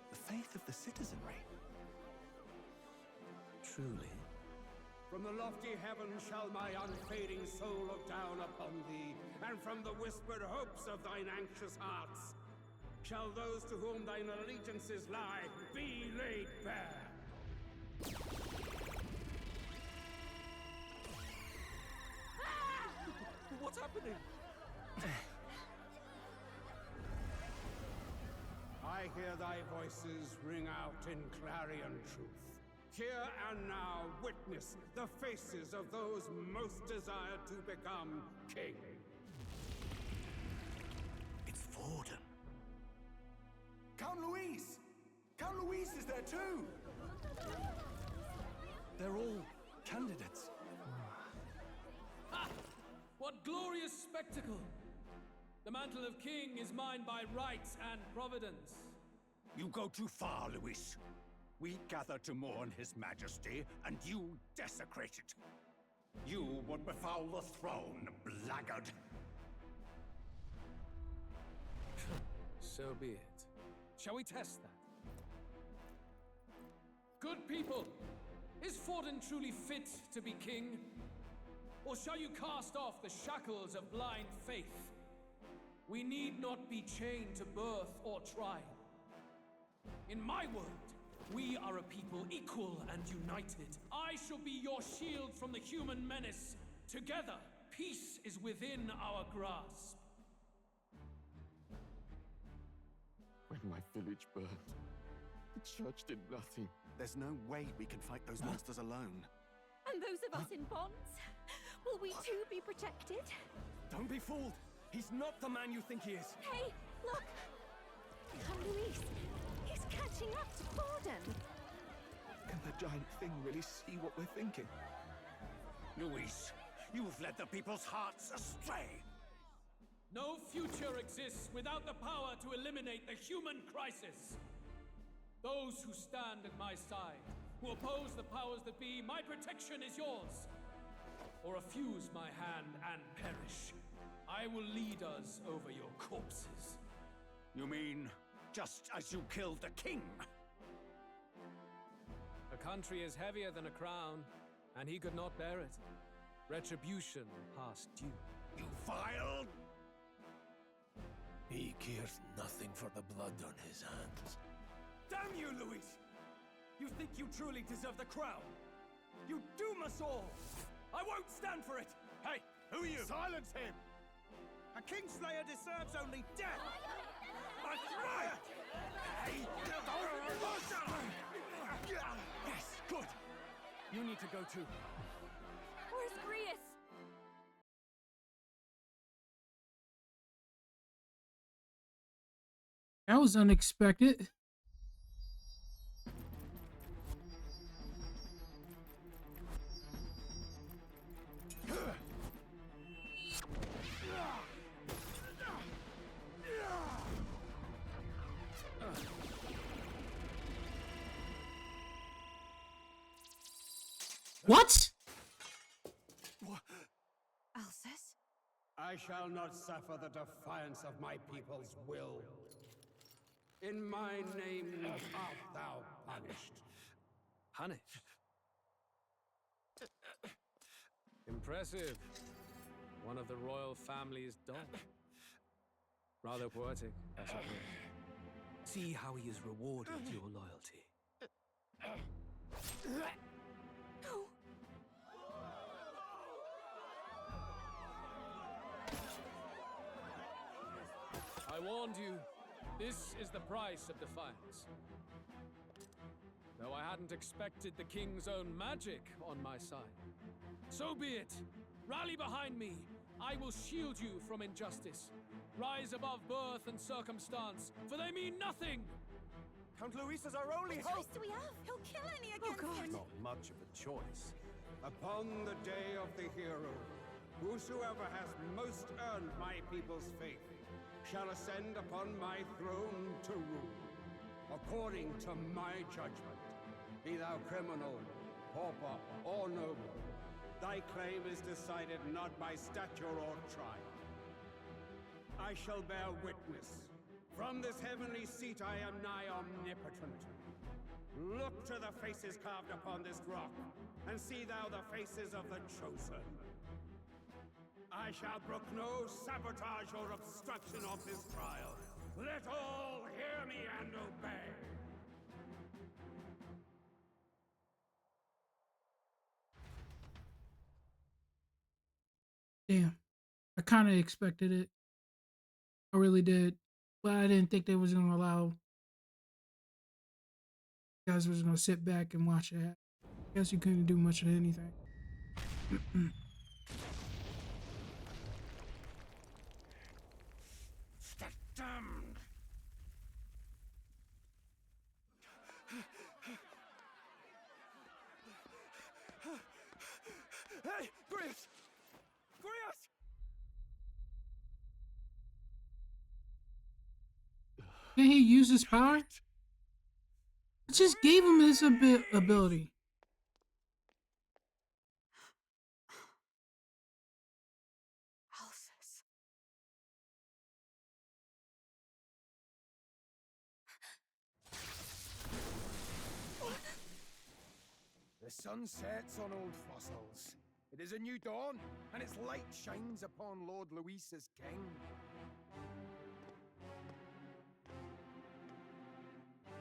The faith of the citizenry? Truly? From the lofty heavens shall my unfading soul look down upon thee, and from the whispered hopes of thine anxious hearts shall those to whom thine allegiances lie be laid bare. What's happening? I hear thy voices ring out in clarion truth. Here and now witness the faces of those most desired to become king. It's Forden. Count Louise! Count Louise is there too! They're all candidates. Ha! What glorious spectacle! The mantle of king is mine by right and providence. You go too far, Luis. We gather to mourn his majesty, and you desecrate it. You would befoul the throne, blackguard. So be it. Shall we test that? Good people, is Forden truly fit to be king? Or shall you cast off the shackles of blind faith? We need not be chained to birth or trial. In my world, we are a people equal and united. I shall be your shield from the human menace. Together, peace is within our grasp. When my village burned, the church did nothing. There's no way we can fight those monsters alone. And those of us in bonds? Will we too be protected? Don't be fooled! He's not the man you think he is! Hey, look! Count Luis! He's catching up to Forden! Can the giant thing really see what we're thinking? Luis, you've led the people's hearts astray. No future exists without the power to eliminate the human crisis. Those who stand at my side, who oppose the powers that be, my protection is yours. Or refuse my hand and perish. I will lead us over your corpses. You mean, just as you killed the king? A country is heavier than a crown, and he could not bear it. Retribution past due. You vile... He cares nothing for the blood on his hands. Damn you, Luis! You think you truly deserve the crown? You doom us all! I won't stand for it! Hey, who are you? Silence him! A kingslayer deserves only death! That's right! Hey, Yes, good! You need to go too. Where's Grius? That was unexpected. What? Alcest? I shall not suffer the defiance of my people's will. In my name art thou punished. Punished? Impressive. One of the royal family's dog. Rather poetic, I suppose. See how he has rewarded your loyalty. No! I warned you. This is the price of defiance. Though I hadn't expected the king's own magic on my side. So be it. Rally behind me. I will shield you from injustice. Rise above birth and circumstance, for they mean nothing. Count Luis is our only What hope! choice do we have? He'll kill any against him! Not much of a choice. Upon the day of the hero, whosoever has most earned my people's faith shall ascend upon my throne to rule, according to my judgment. Be thou criminal, pauper, or noble, thy claim is decided not by stature or trial. I shall bear witness, From this heavenly seat I am nigh omnipotent. Look to the faces carved upon this rock, and see thou the faces of the chosen. I shall brook no sabotage or obstruction of this trial. Let all hear me and obey. Damn. I kind of expected it. I really did. But I didn't think they was going to allow guys was going to sit back and watch it. I guess you couldn't do much of anything. The damned! Hey, Grius! Grius! Can he use his power? I just gave him this ability. The sun sets on old fossils. It is a new dawn, and its light shines upon Lord Luis's king.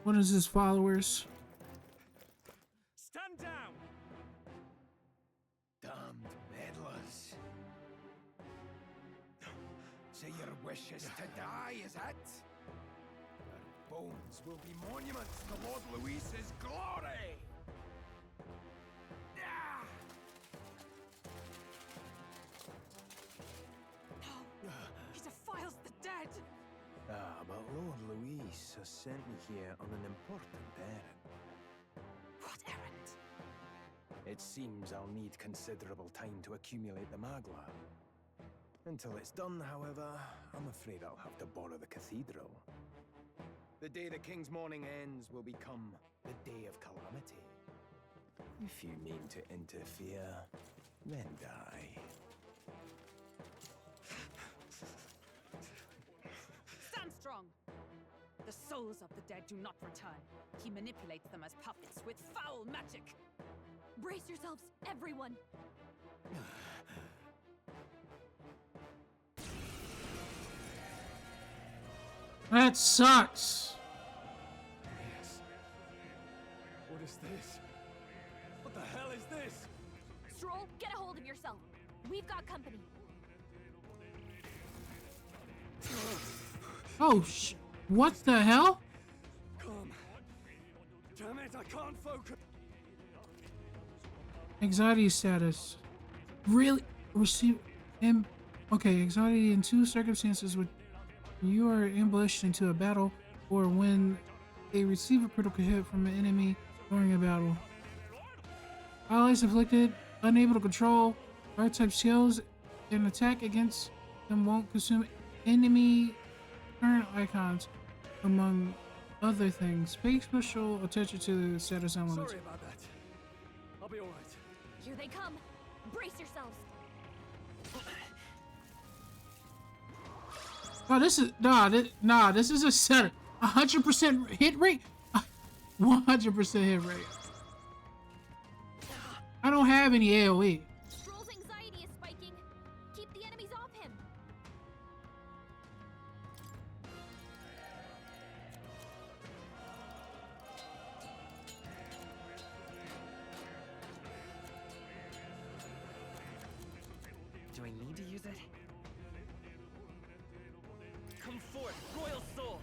What is his followers? Stand down! Damned meddlers. So your wish is to die, is it? Your bones will be monuments to Lord Luis's glory! No! He defiles the dead! But Lord Luis has sent me here on an important errand. What errand? It seems I'll need considerable time to accumulate the magla. Until it's done, however, I'm afraid I'll have to borrow the Cathedral. The day the King's morning ends will become the day of calamity. If you mean to interfere, then die. Stand strong! The souls of the dead do not return. He manipulates them as puppets with foul magic. Brace yourselves, everyone! That sucks! Yes. What is this? What the hell is this? Stroll, get a hold of yourself. We've got company. Oh, what the hell? Come. Damn it, I can't focus. Anxiety status. Really? Receive him. Okay, anxiety in two circumstances: when you are ambushed into a battle, or when they receive a critical hit from an enemy during a battle. Allies afflicted, unable to control archetype skills, an attack against them won't consume enemy current icons, among other things. Pay special attention to the status elements. Sorry about that. I'll be alright. Here they come. Brace yourselves. Oh, this is this is a setter. 100% hit rate. 100% hit rate. I don't have any AOE. Stroll's anxiety is spiking. Keep the enemies off him. Do I need to use it? Come forth, royal soul!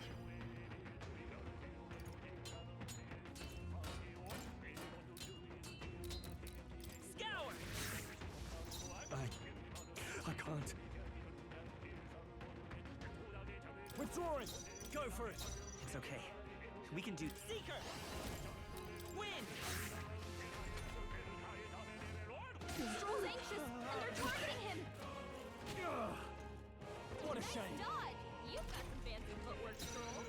Scour! I can't. Withdrawing! Go for it! It's okay. We can do Seeker! Win! Stroll's anxious, and they're targeting him. What a shame! Dodge! You've got some fancy footwork, Stroll.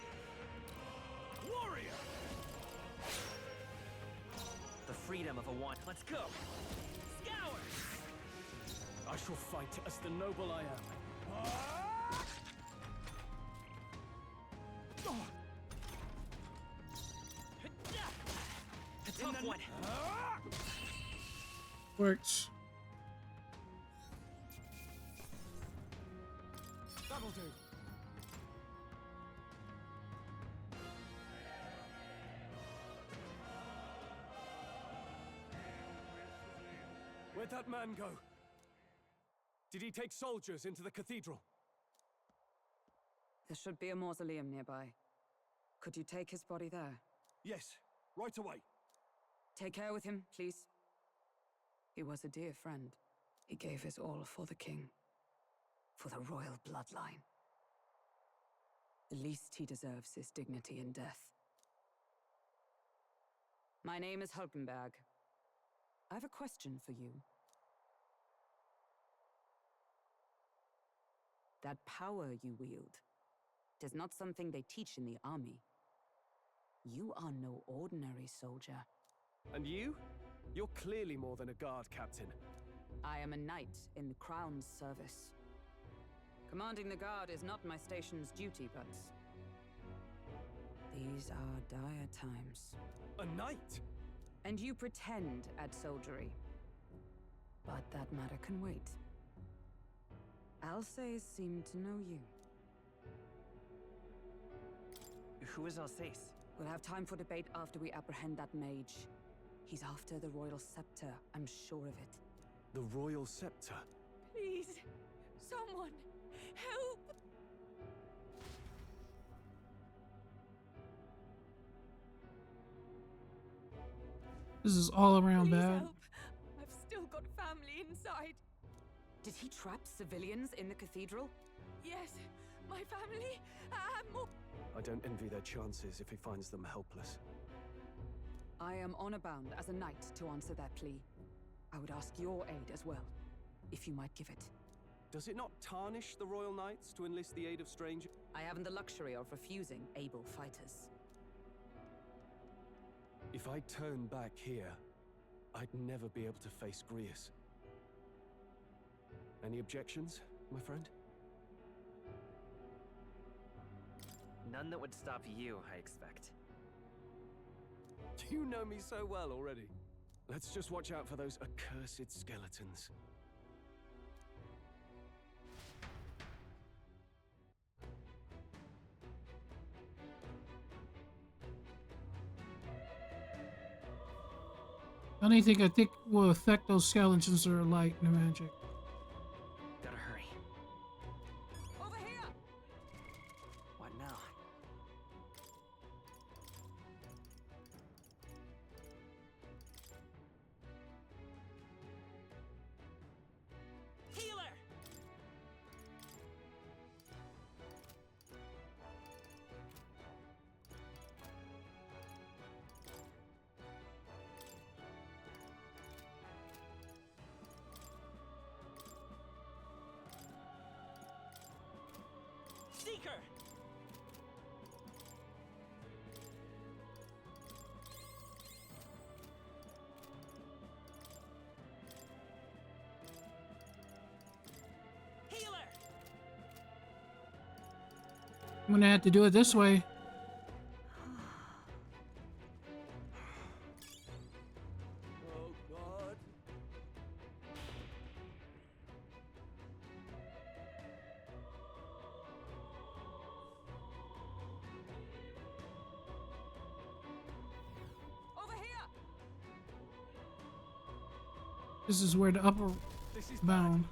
Warrior! The freedom of a want. Let's go! Scour! I shall fight as the noble I am. A tough one. Works. That'll do. Where'd that man go? Did he take soldiers into the cathedral? There should be a mausoleum nearby. Could you take his body there? Yes, right away. Take care with him, please. He was a dear friend. He gave his all for the king. For the royal bloodline. The least he deserves is dignity in death. My name is Hulkenberg. I have a question for you. That power you wield is not something they teach in the army. You are no ordinary soldier. And you? You're clearly more than a guard captain. I am a knight in the Crown's service. Commanding the guard is not my station's duty, but... these are dire times. A knight? And you pretend at soldiery. But that matter can wait. Alsace seem to know you. Who is Alsace? We'll have time for debate after we apprehend that mage. He's after the royal scepter, I'm sure of it. The royal scepter? Please, someone, help! This is all around Please bad. help. I've still got family inside. Did he trap civilians in the cathedral? Yes, my family and more. I don't envy their chances if he finds them helpless. I am honor bound as a knight to answer that plea. I would ask your aid as well, if you might give it. Does it not tarnish the Royal Knights to enlist the aid of strangers? I haven't the luxury of refusing able fighters. If I turn back here, I'd never be able to face Grius. Any objections, my friend? None that would stop you, I expect. You know me so well already. Let's just watch out for those accursed skeletons. Anything I think will affect those skeletons are like no magic. Gotta hurry. Over here! What now? Healer! Seeker! Healer! I'm gonna have to do it this way. Oh, God. Over here! This is where the upper This is bound.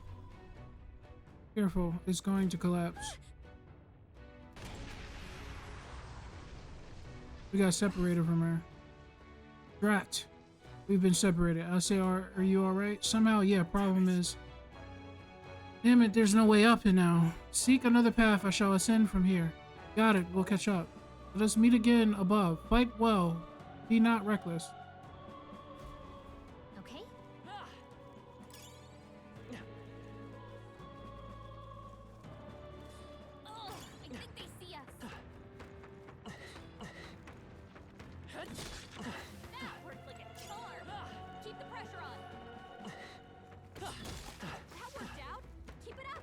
Careful, it's going to collapse. We got separated from her. Drat. We've been separated. I say, are you alright? Somehow, yeah, problem is... Damn it, there's no way up and now. Seek another path, I shall ascend from here. Got it, we'll catch up. Let us meet again above. Fight well. Be not reckless. Okay? Oh, I think they see us. That worked like a charm. Keep the pressure on. That worked out. Keep it up.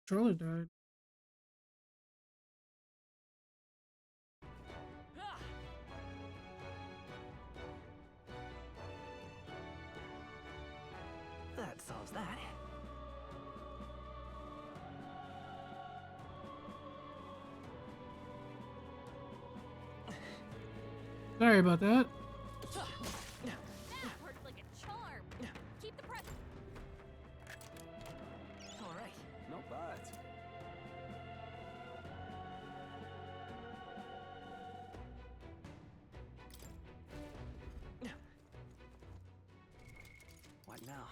Charlotte died. That solves that. Sorry about that. That worked like a charm. Keep the pressure. All right. Not bad. What now?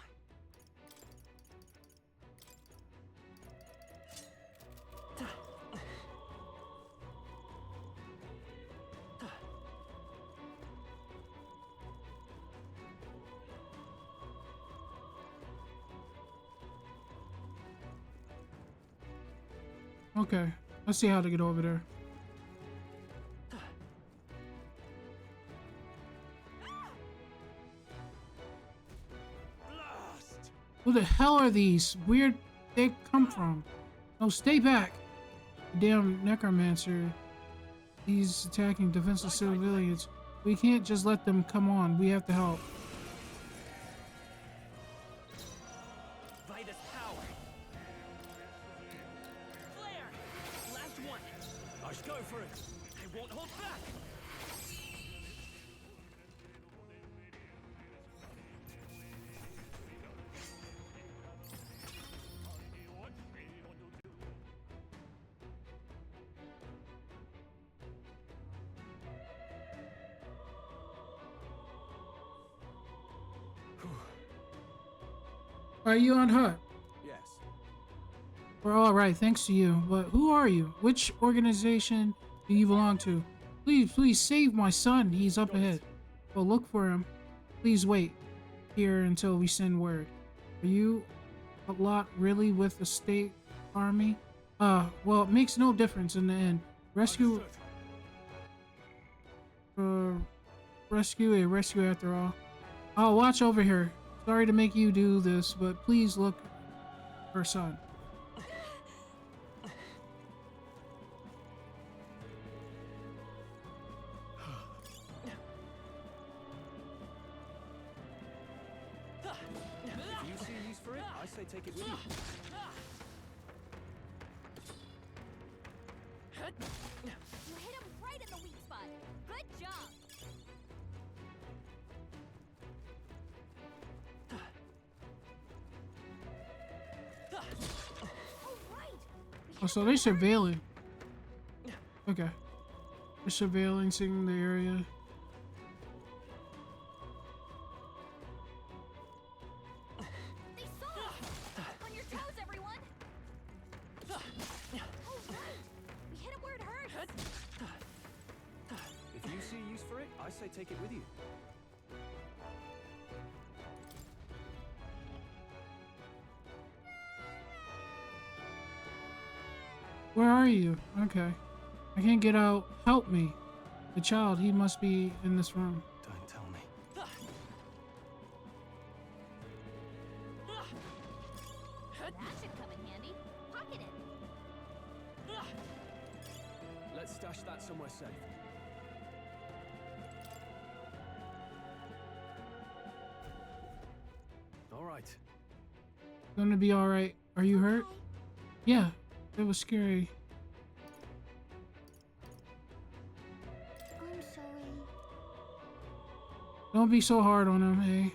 Okay, let's see how to get over there. Who the hell are these? Where'd they come from? No, stay back! Damn necromancer. He's attacking defenseless civilians. We can't just let them come on. We have to help. Vitus power. Flare. Last one. Let's go for it. I won't hold back. Are you on hut? Yes. We're all right, thanks to you. But who are you? Which organization do you belong to? Please, please save my son. He's up ahead. Well, look for him. Please wait here until we send word. Are you a lot really with the state army? Well, it makes no difference in the end. Rescue a rescue after all. Oh, watch over here. Sorry to make you do this, but please look for son. If you see use for it, I say take it with you. You hit him right in the weak spot. Good job. Oh, so they're surveilling. Okay. They're surveillancing the area. They saw us. On your toes, everyone. All right. We hit him where it hurts. If you see use for it, I say take it with you. Where are you? Okay. I can't get out. Help me. The child, he must be in this room. Don't tell me. That should come in handy. Pocket it. Let's stash that somewhere safe. All right. Gonna be alright. Are you hurt? Yeah. It was scary. I'm sorry. Don't be so hard on him, hey.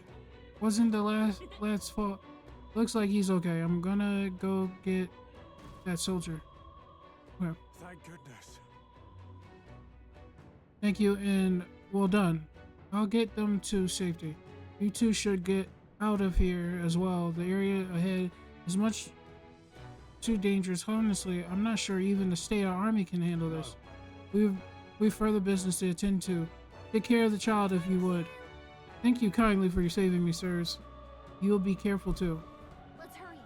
Wasn't the lad's fault. Looks like he's okay. I'm gonna go get that soldier. Okay. Thank goodness. Thank you, and well done. I'll get them to safety. You two should get out of here as well. The area ahead is much too dangerous. Honestly, I'm not sure even the state army can handle this. We've further business to attend to. Take care of the child if you would. Thank you kindly for your saving me, sirs. You'll be careful too. Let's hurry.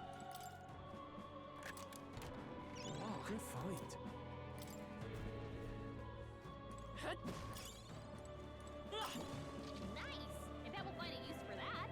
Oh, good find. Nice. I bet we'll find a use for that.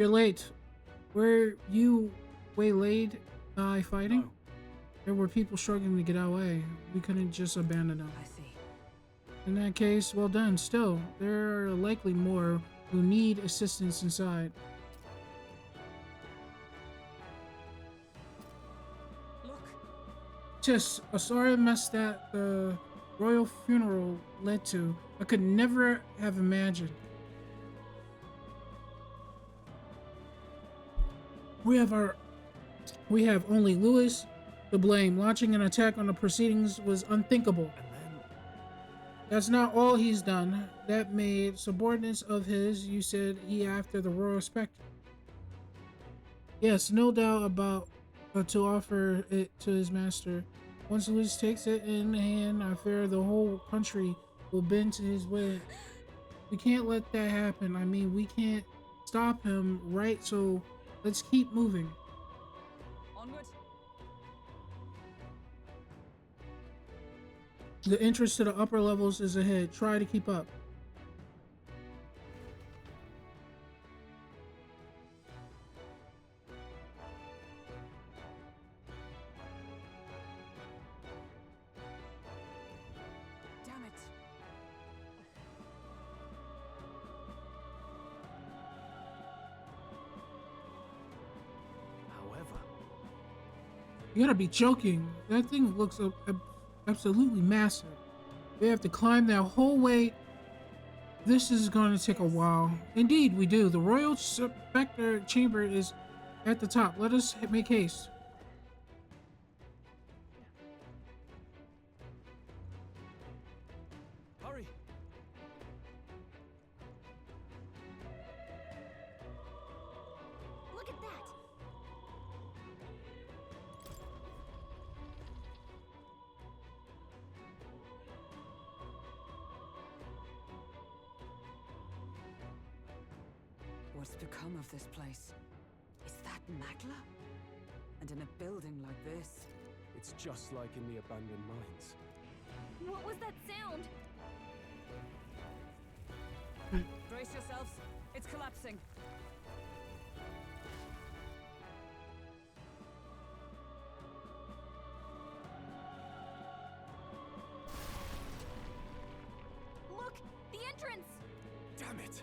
You're late. Were you waylaid by fighting? No. There were people struggling to get our way. We couldn't just abandon them. I see. In that case, well done. Still, there are likely more who need assistance inside. Look. Just a sorry mess that the royal funeral led to. I could never have imagined. We have only Louis to blame. Launching an attack on the proceedings was unthinkable. That's not all he's done. That made subordinates of his. You said he after the royal spectre. Yes, no doubt about to offer it to his master. Once Louis takes it in hand, I fear the whole country will bend to his will. We can't let that happen. I mean, we can't stop him, right? So let's keep moving. Onward. The entrance to the upper levels is ahead. Try to keep up. Damn it. However, You gotta be joking. That thing looks absolutely massive. We have to climb that whole way. This is going to take a while. Indeed, we do. The royal spectre chamber is at the top. Let us make haste. hurry! Look at that! What's become of this place? Is that Magla? And in a building like this? It's just like in the Abandoned Mines. What was that sound? Brace yourselves. It's collapsing. Look! The entrance! Damn it!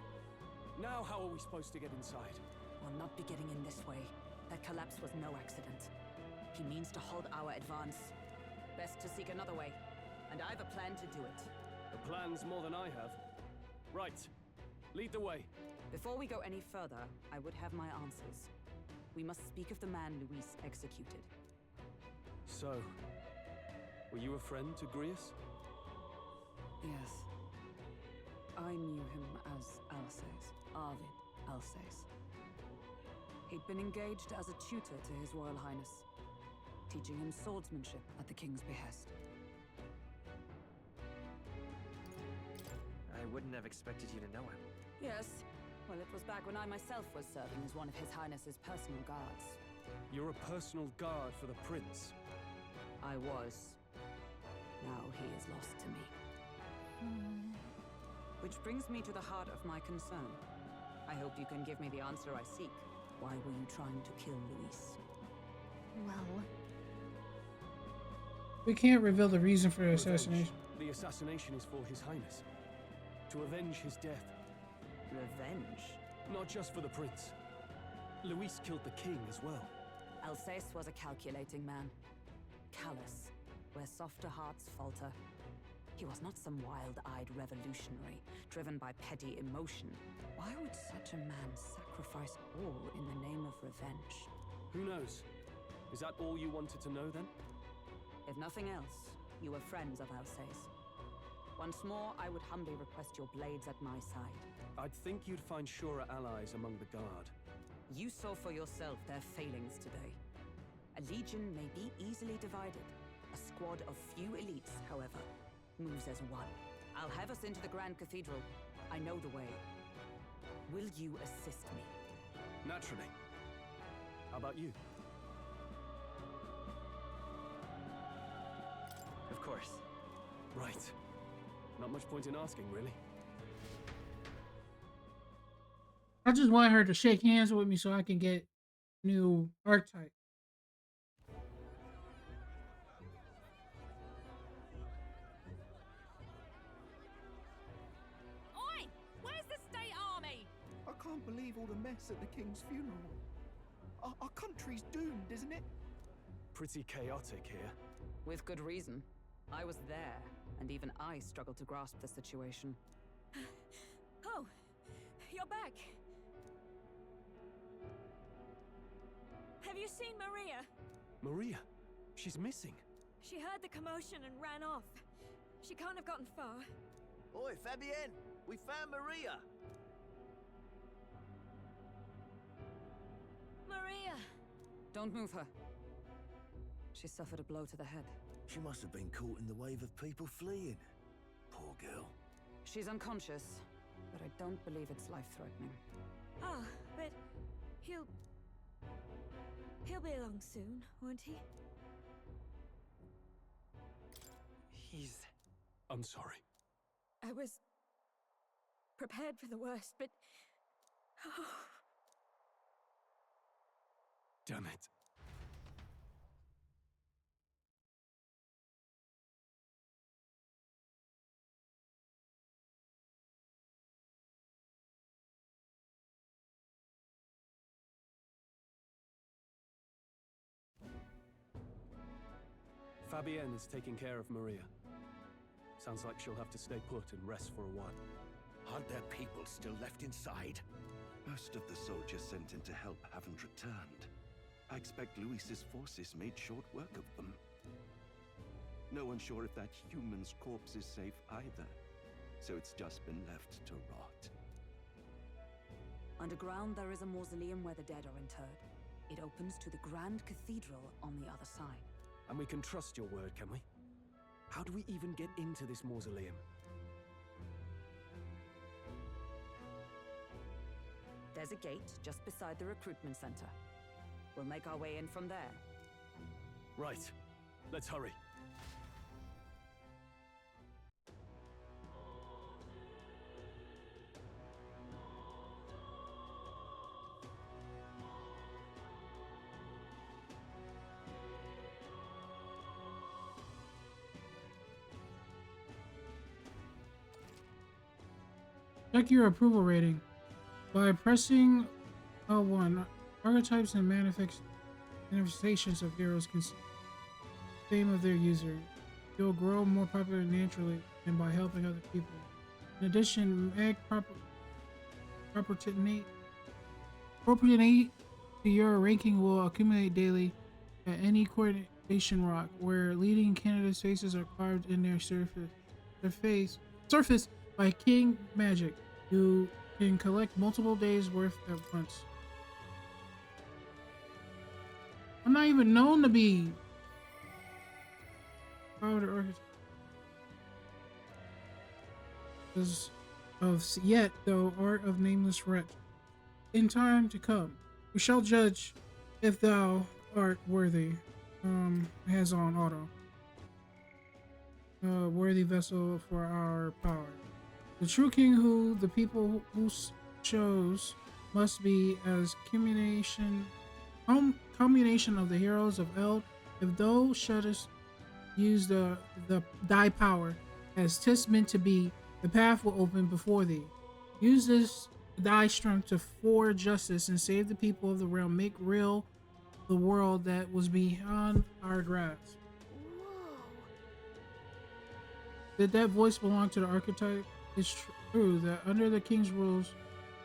Now how are we supposed to get inside? We'll not be getting in this way. That collapse was no accident. He means to halt our advance. Best to seek another way. And I've a plan to do it. The plan's more than I have. Right. Lead the way. Before we go any further, I would have my answers. We must speak of the man Luis executed. So, were you a friend to Grius? Yes. I knew him as Alsace, Arvid Alsace. He'd been engaged as a tutor to His Royal Highness, teaching him swordsmanship at the king's behest. I wouldn't have expected you to know him. Yes. Well, it was back when I myself was serving as one of His Highness's personal guards. You're a personal guard for the prince. I was. Now he is lost to me. Which brings me to the heart of my concern. I hope you can give me the answer I seek. Why were you trying to kill Luis? Well, We can't reveal the reason for the assassination. The assassination is for His Highness. To avenge his death. Revenge? Not just for the prince. Luis killed the king as well. Alsace was a calculating man. Callous, where softer hearts falter. He was not some wild-eyed revolutionary, driven by petty emotion. Why would such a man sacrifice all in the name of revenge? Who knows? Is that all you wanted to know then? If nothing else, you were friends of Alsace. Once more, I would humbly request your blades at my side. I'd think you'd find surer allies among the guard. You saw for yourself their failings today. A legion may be easily divided. A squad of few elites, however, moves as one. I'll have us into the Grand Cathedral. I know the way. Will you assist me? Naturally. How about you? Of course. Right. Not much point in asking, really. I just want her to shake hands with me so I can get new archetype. Oi! Where's the state army? I can't believe all the mess at the king's funeral. Our country's doomed, isn't it? Pretty chaotic here. With good reason. I was there, and even I struggled to grasp the situation. Oh, you're back. Have you seen Maria? Maria? She's missing. She heard the commotion and ran off. She can't have gotten far. Oi, Fabienne! We found Maria! Maria! Don't move her. She suffered a blow to the head. She must have been caught in the wave of people fleeing. Poor girl. She's unconscious, but I don't believe it's life-threatening. Ah, but he'll be along soon, won't he? I'm sorry. I was prepared for the worst, but oh. Damn it. Fabienne is taking care of Maria. Sounds like she'll have to stay put and rest for a while. Aren't there people still left inside? Most of the soldiers sent in to help haven't returned. I expect Luis's forces made short work of them. No one's sure if that human's corpse is safe either, so it's just been left to rot. Underground, there is a mausoleum where the dead are interred. It opens to the Grand Cathedral on the other side. And we can trust your word, can we? How do we even get into this mausoleum? There's a gate just beside the recruitment center. We'll make our way in from there. Right. Let's hurry. Check your approval rating by pressing L1. Archetypes and manifestations of heroes can see the fame of their user. You'll grow more popular naturally and by helping other people. In addition, appropriate to your ranking will accumulate daily at any coordination rock where leading candidates' faces are carved in their surface by king magic. You can collect multiple days worth at once. I'm not even known to be proud of archetypes of yet though art of nameless wretch. In time to come, we shall judge if thou art worthy. Has on auto. Worthy vessel for our power. The true king who the people who chose must be as combination of the heroes of Eld. If thou shouldst use thy power as 'tis meant to be, the path will open before thee. Use this thy strength to forge justice and save the people of the realm. Make real the world that was beyond our grasp. Did that voice belong to the archetype? It's true that under the king's rules,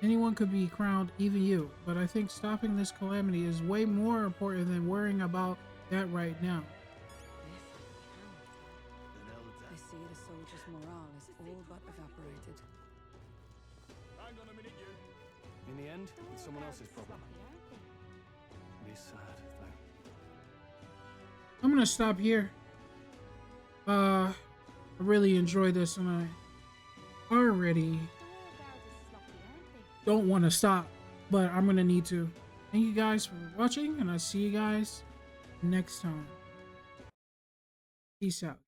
anyone could be crowned, even you. But I think stopping this calamity is way more important than worrying about that right now. I see the soldiers' morale is all but evaporated. Hang on a minute, you. In the end, it's someone else's problem. Be sad, though. I'm gonna stop here. I really enjoyed this and I already don't want to stop, but I'm gonna need to. Thank you guys for watching and I'll see you guys next time. Peace out.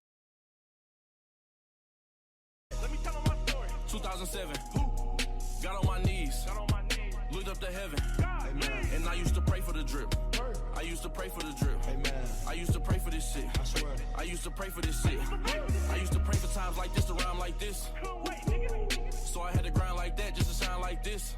2007, got on my knees. the drip. I used to pray for the drip. Amen. I used to pray for this shit. I swear. I used to pray for this shit. I used to pray for times like this to rhyme like this. So I had to grind like that just to shine like this.